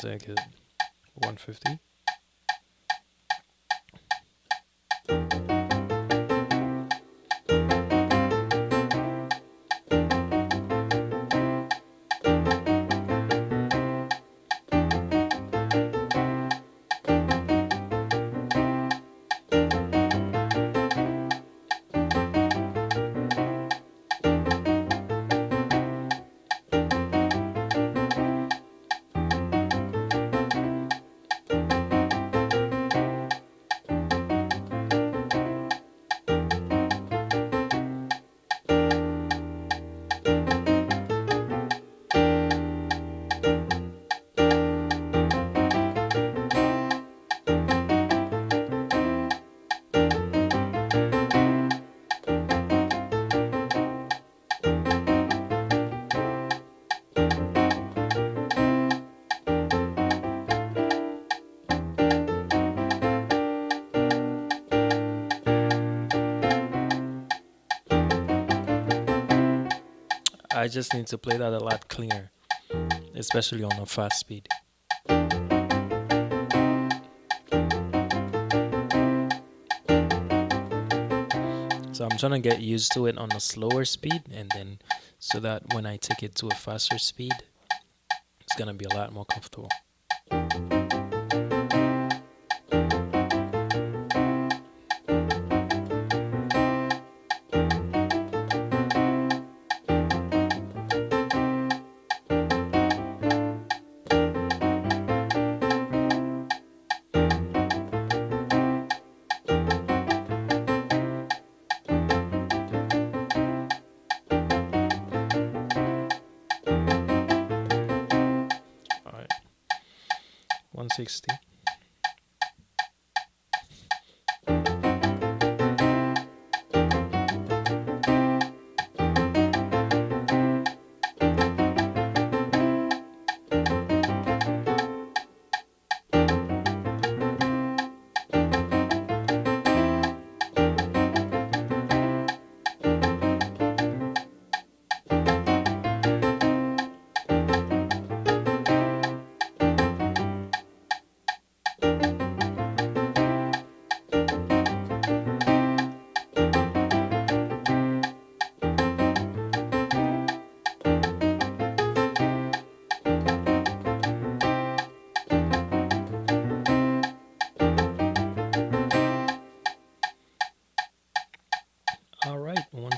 Take it 150. I just need to play that a lot cleaner, especially on a fast speed. So I'm trying to get used to it on a slower speed, and then so that when I take it to a faster speed, it's gonna be a lot more comfortable. All right, 160.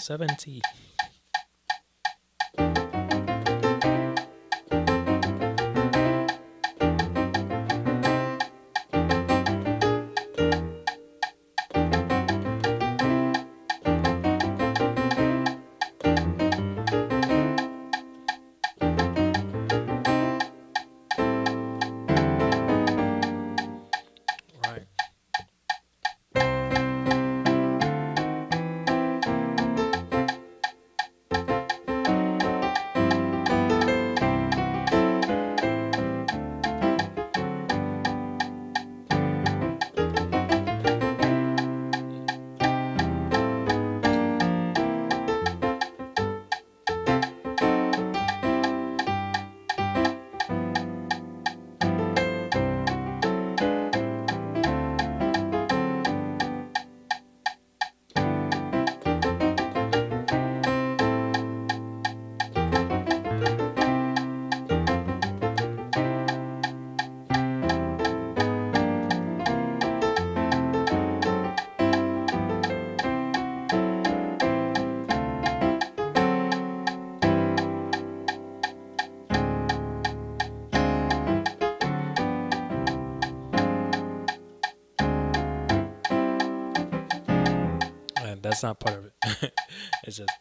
70. Right. And that's not part of it. It's just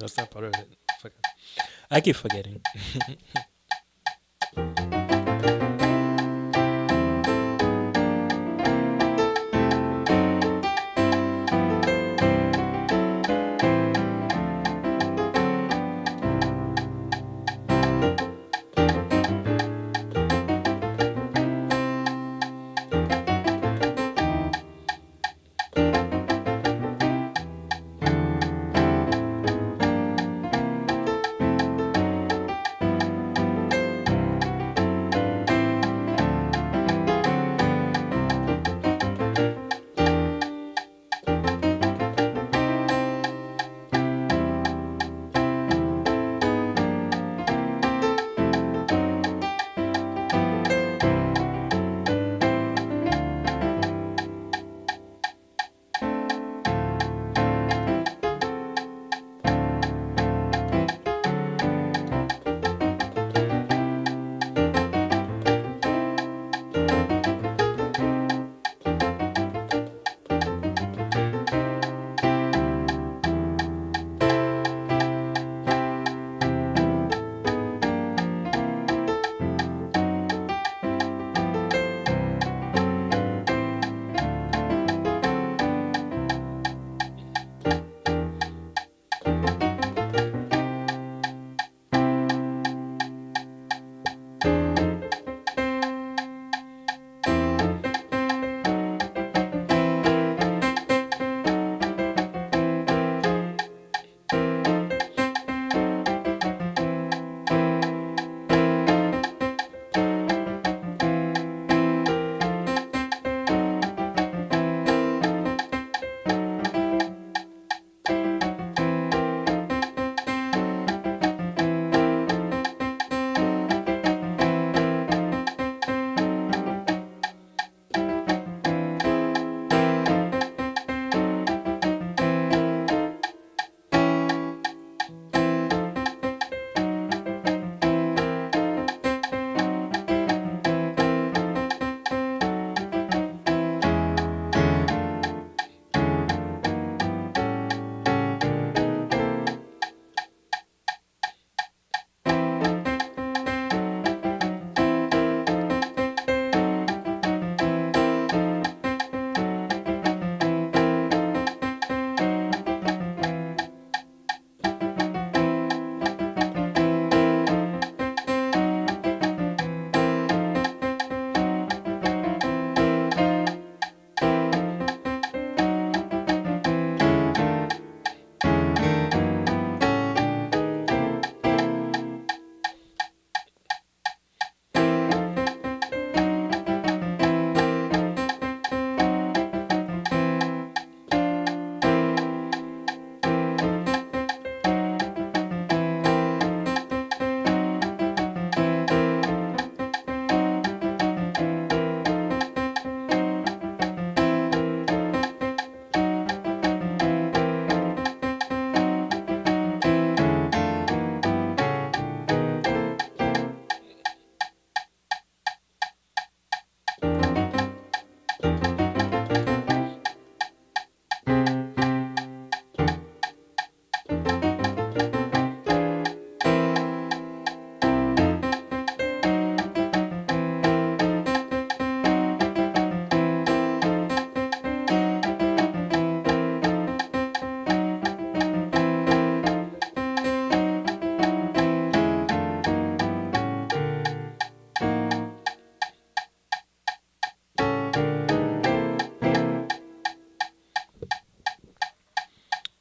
that's not part of it. I keep forgetting.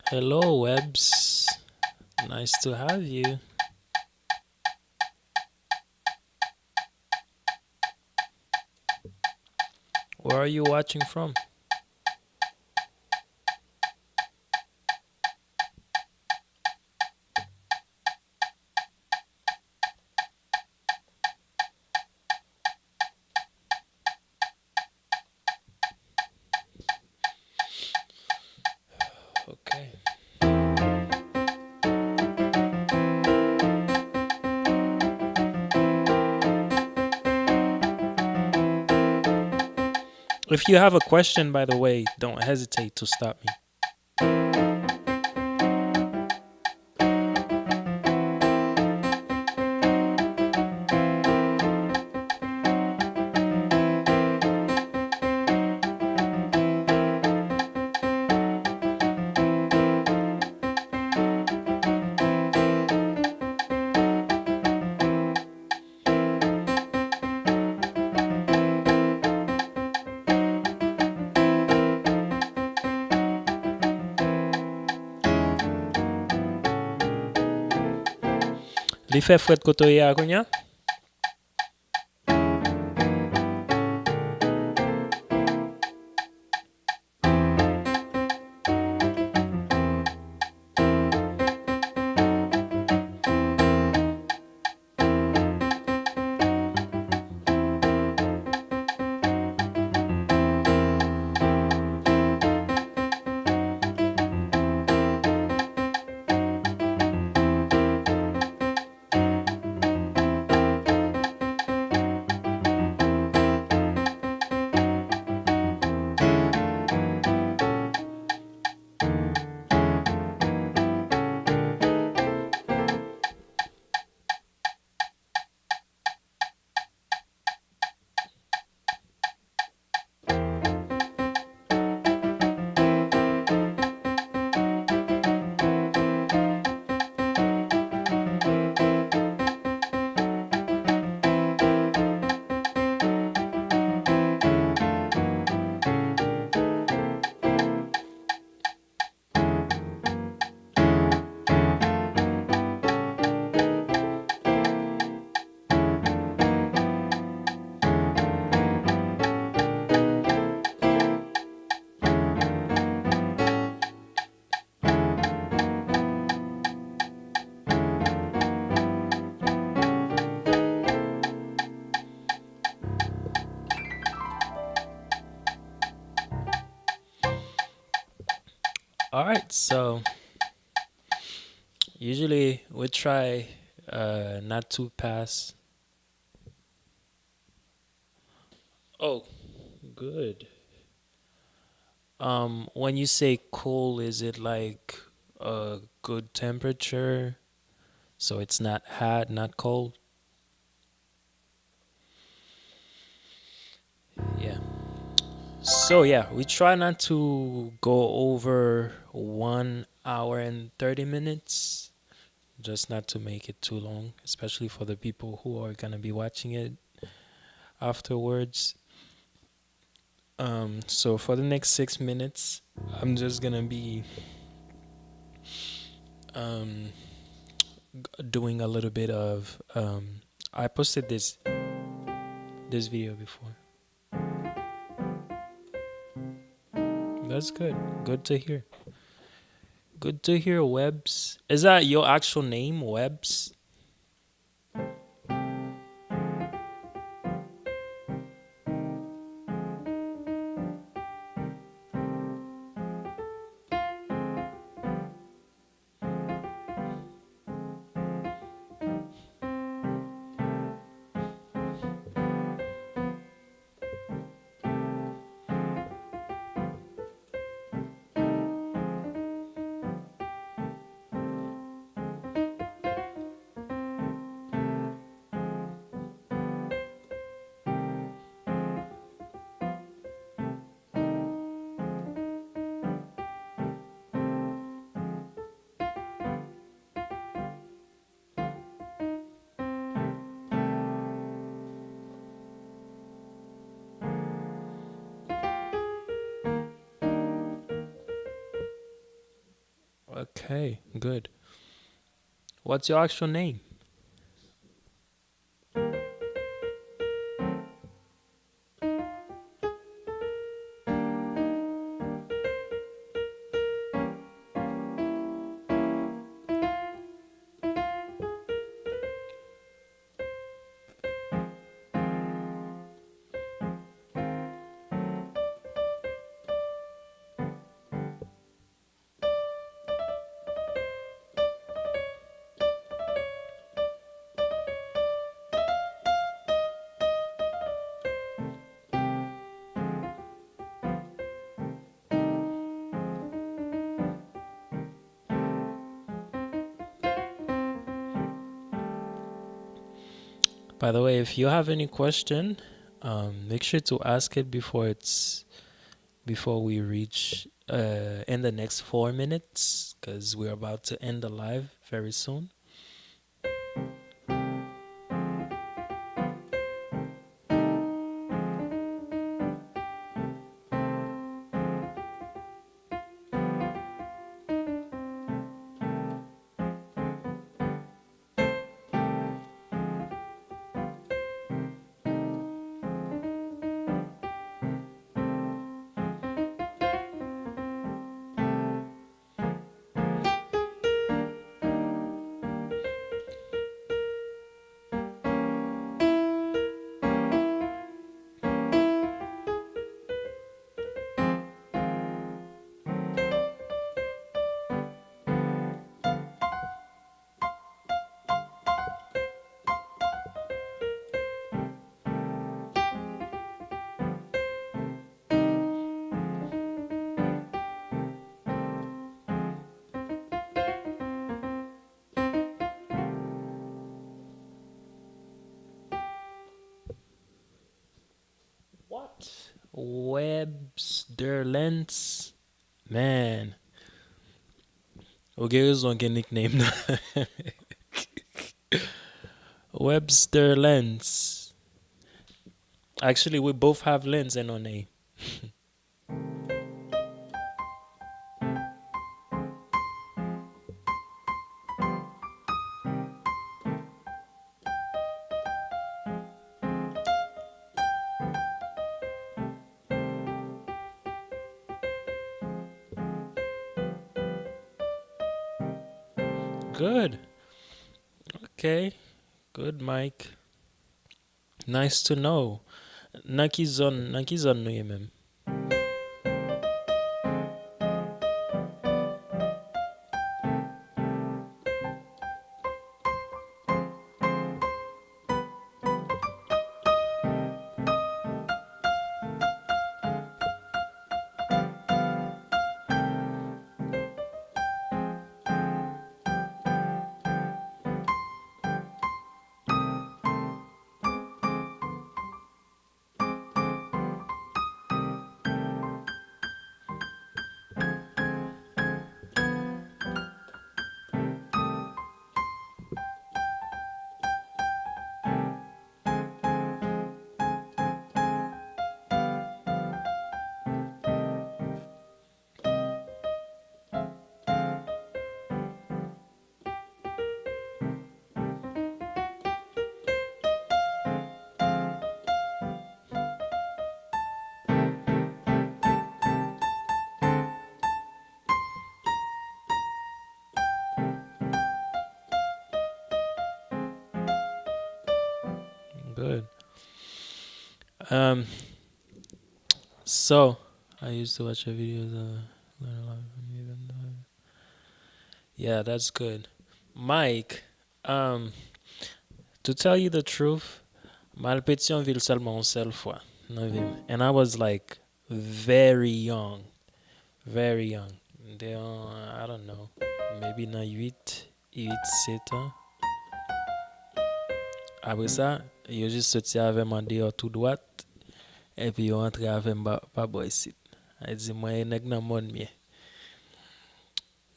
Hello, Webs. Nice to have you. Where are you watching from? Okay. If you have a question, by the way, don't hesitate to stop me. Li fe fret koto ye a konya? All right, so usually we try not to pass. Oh, good. When you say cool, is it like a good temperature? So it's not hot, not cold? Yeah. So yeah, we try not to go over 1 hour and 30 minutes, just not to make it too long, especially for the people who are gonna be watching it afterwards. So for the next 6 minutes, I'm just gonna be um doing a little bit of I posted this video before. That's good. Good to hear. Good to hear, Webs. Is that your actual name, Webs? Okay, good. What's your actual name? By the way, if you have any question, make sure to ask it before we reach in the next 4 minutes, because we're about to end the live very soon. What? Webster Lens? Man. Okay, is one nickname. Webster Lens. Actually, we both have Lens in our name. Good. Okay. Good, Mike. Nice to know. Nakizon no yemem. Good. Um. So I used to watch your videos. Learn a lot from you, even though. Yeah, that's good, Mike. Um. To tell you the truth, malpétion ville seulement une seule fois. Nan vi m. And I was like very young. Very young. They are, I don't know. Maybe nan 8 ans. Apre sa, yo jist soti avem an deyo tout droit. Epi yo entre avem pa boy sit. I di mwen neg nan mon miye.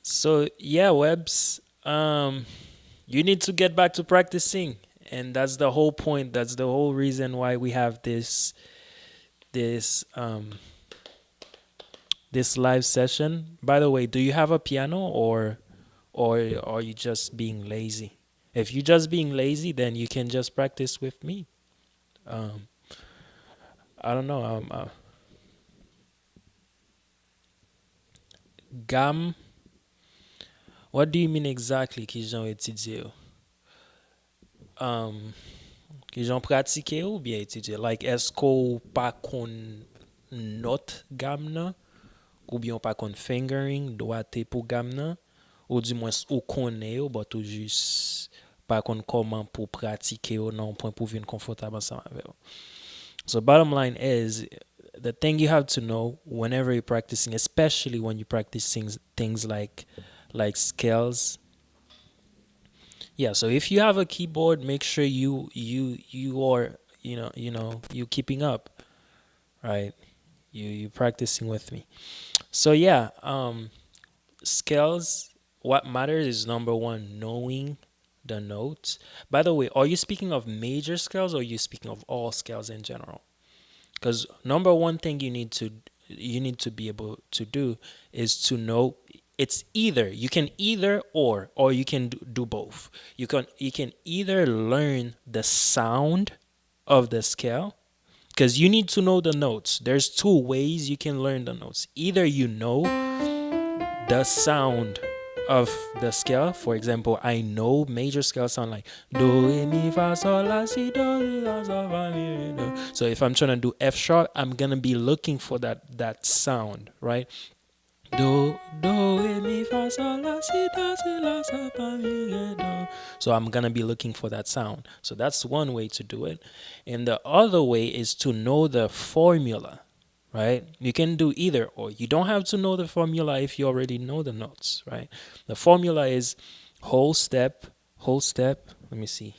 So yeah, Webs, you need to get back to practicing, and that's the whole point. That's the whole reason why we have this this live session. By the way, do you have a piano, or are you just being lazy? If you're just being lazy, then you can just practice with me. Um, I don't know. Gam, what do you mean exactly ki jan etidye yo? Um, ki jan pratike yo ou bien etidye? Like, esko pa kon not gam nan? Ou bien pa kon fingering, doate pou gam nan? Ou di mwen ou konen yo, but ou jis pa kon koman pou pratike yo nan point pou vin konfortab ansan ave yo. So bottom line is, the thing you have to know whenever you're practicing, especially when you practice things like scales. Yeah, so if you have a keyboard, make sure you are you keeping up, right? You practicing with me. So yeah, scales. What matters is number one, knowing the notes. By the way, are you speaking of major scales or are you speaking of all scales in general? Because number one thing you need to be able to do is to know it's either you can either or you can do both. You can either learn the sound of the scale because you need to know the notes. There's two ways you can learn the notes. Either you know the sound of the scale. For example, I know major scales sound like do re mi fa sol la si do re la sol fa mi re do. So if I'm trying to do F sharp, I'm gonna be looking for that sound, right? Do re mi fa sol la si do si la sol fa mi re do. So I'm gonna be looking for that sound. So that's one way to do it, and the other way is to know the formula. Right? You can do either or. You don't have to know the formula if you already know the notes, right? The formula is whole step, whole step. Let me see.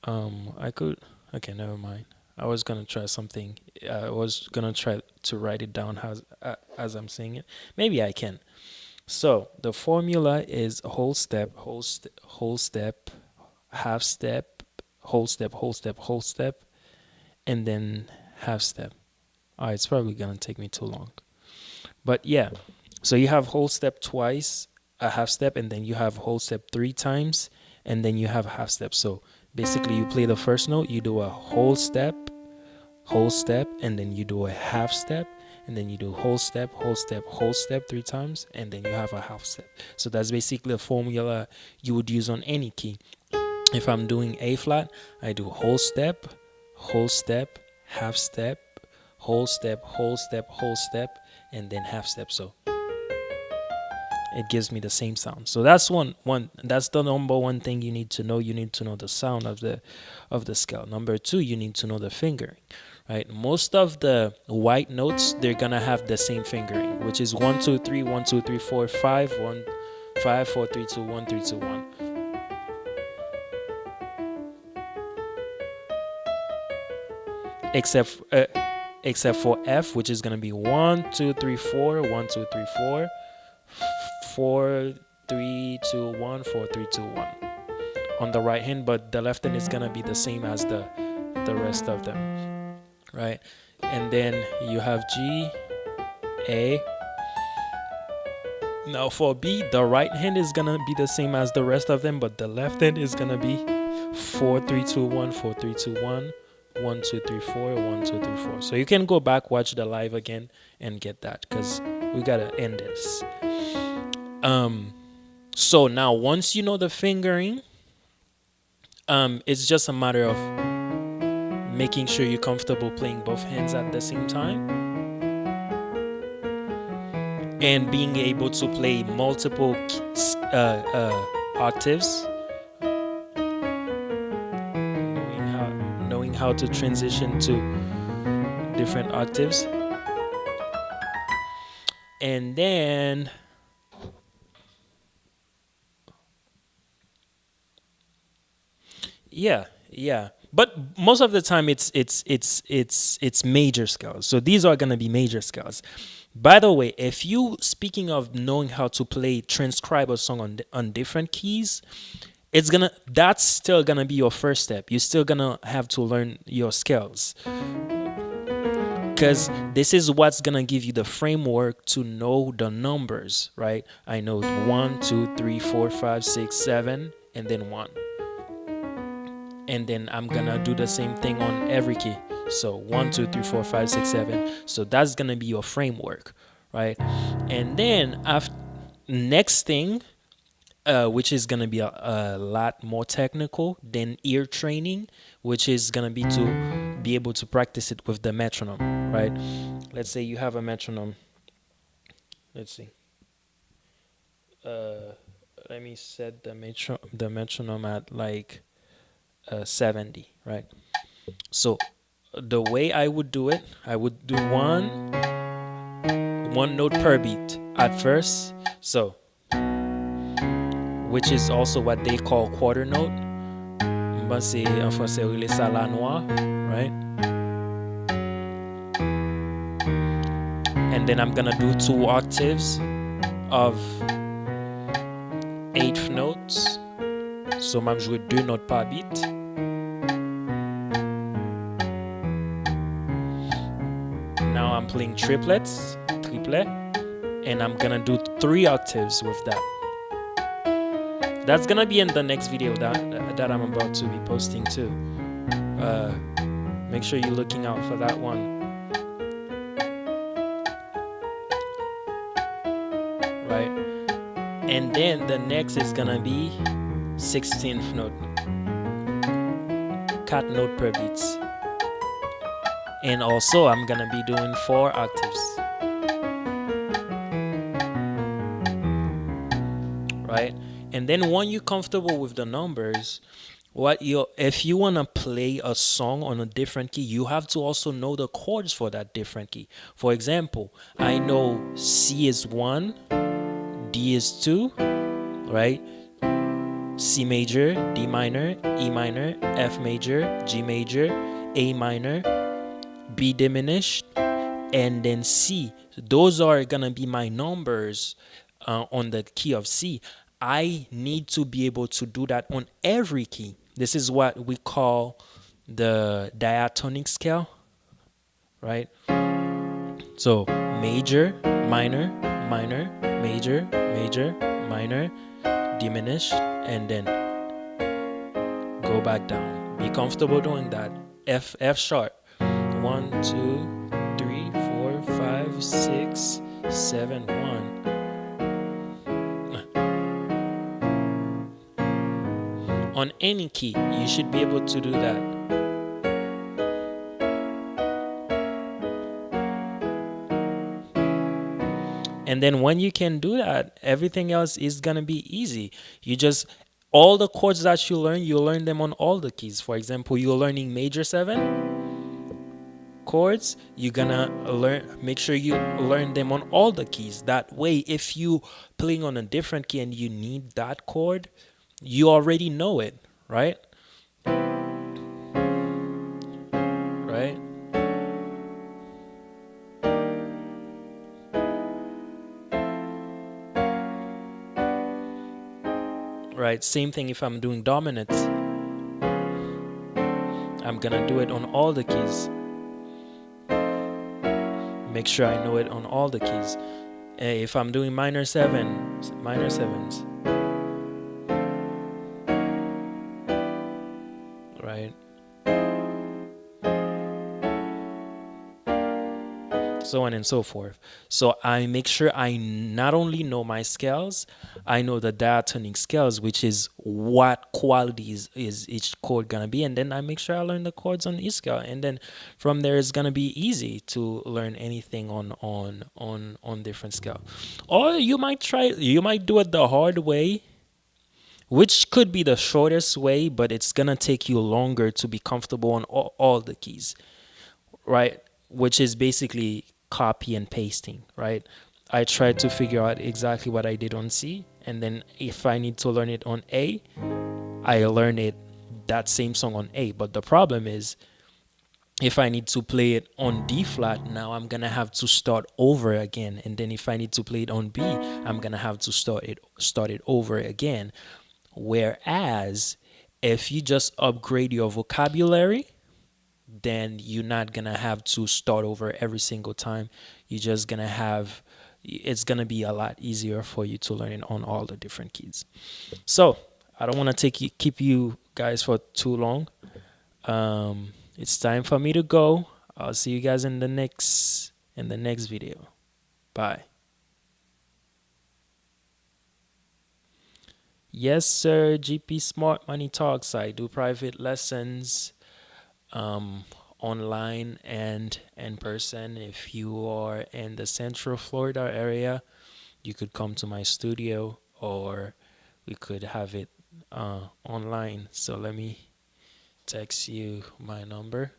I could. Okay, never mind. I was gonna try something. I was gonna try to write it down as I'm saying it. Maybe I can. So the formula is whole step, whole step, half step, whole step, whole step, whole step, and then half step. It's probably gonna take me too long, but yeah. So you have whole step twice, a half step, and then you have whole step three times, and then you have a half step. So basically, you play the first note, you do a whole step, and then you do a half step, and then you do whole step, whole step, whole step three times, and then you have a half step. So that's basically a formula you would use on any key. If I'm doing A flat, I do whole step, half step, whole step, whole step, whole step, and then half step. So it gives me the same sound. So that's one that's the number one thing you need to know. You need to know the sound of the scale. Number two, you need to know the fingering. Right? Most of the white notes, they're gonna have the same fingering, which is 1 2 3 1 2 3 4 5 1 5 4 3 2 1 3 2 1. Except for F, which is going to be 1 2 3 4 1 2 3 4 4 3 2 1 4 3 2 1 on the right hand, but the left hand is going to be the same as the rest of them, right? And then you have G, A. Now for B, the right hand is going to be the same as the rest of them, but the left hand is going to be 4 3 2 1 4 3 2 1 1 2 3 4 1 2 3 4. So you can go back, watch the live again, and get that because we gotta end this. So now once you know the fingering, it's just a matter of making sure you're comfortable playing both hands at the same time and being able to play multiple octaves. Knowing how to transition to different octaves, and then yeah, but most of the time it's major scales. So these are gonna be major scales. By the way, if you speaking of knowing how to play transcribe a song on different keys, that's still gonna be your first step. You're still gonna have to learn your scales. because this is what's gonna give you the framework to know the numbers, right? I know 1, 2, 3, 4, 5, 6, 7, and then 1. And then I'm gonna do the same thing on every key. So 1, 2, 3, 4, 5, 6, 7. So that's gonna be your framework, right? And then after next thing, which is gonna be a lot more technical than ear training, which is gonna be to be able to practice it with the metronome, right? Let's say you have a metronome. Let's see. Let me set the metronome at like 70, right? So the way I would do it, I would do one note per beat at first. So, which is also what they call quarter note. Ben c'est en français on relève ça la noire, right? And then I'm gonna do 2 octaves of 8th notes. So I'm jouer 2 notes par beat. Now I'm playing triplets, triplet, and I'm gonna do 3 octaves with that. That's gonna be in the next video that I'm about to be posting too. Make sure you're looking out for that one. Right? And then the next is gonna be 16th note. 4 notes per beat. And also I'm gonna be doing 4 octaves. Right? And then when you're comfortable with the numbers, if you want to play a song on a different key, you have to also know the chords for that different key. For example, I know C is 1, D is 2, right? C major, D minor, E minor, F major, G major, A minor, B diminished, and then C. Those are gonna be my numbers on the key of C. I need to be able to do that on every key. This is what we call the diatonic scale, right? So major, minor, minor, major, major, minor, diminish, and then go back down. Be comfortable doing that. F sharp. 1, 2, 3, 4, 5, 6, 7, 1. On any key, you should be able to do that. And then when you can do that, everything else is gonna be easy. All the chords that you learn them on all the keys. For example, you're learning major 7 chords, you're gonna make sure you learn them on all the keys. That way, if you playing on a different key and you need that chord, you already know it, right? Right? Right, same thing if I'm doing dominants. I'm gonna do it on all the keys. Make sure I know it on all the keys. If I'm doing minor 7s, right? So on and so forth. So I make sure I not only know my scales, I know the diatonic scales, which is what qualities is each chord gonna be, and then I make sure I learn the chords on each scale, and then from there it's gonna be easy to learn anything on different scale. Or you might do it the hard way, which could be the shortest way, but it's gonna take you longer to be comfortable on all the keys, right? Which is basically copy and pasting, right? I tried to figure out exactly what I did on C, and then if I need to learn it on A, I learn that same song on A. But the problem is, if I need to play it on D flat, now I'm gonna have to start over again, and then if I need to play it on B, I'm gonna have to start it over again. Whereas if you just upgrade your vocabulary, then you're not gonna have to start over every single time. You're just gonna have, it's gonna be a lot easier for you to learn it on all the different keys. So I don't want to keep you guys for too long. It's time for me to go. I'll see you guys in the next video. Bye. Yes, sir. GP Smart Money Talks. I do private lessons, online and in person. If you are in the Central Florida area, you could come to my studio, or we could have it online. So let me text you my number: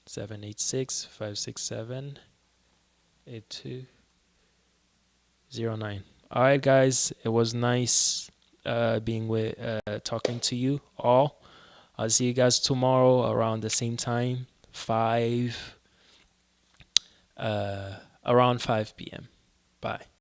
786-567-8209. All right, guys. It was nice being with talking to you all. I'll see you guys tomorrow around the same time, around 5 p.m. Bye.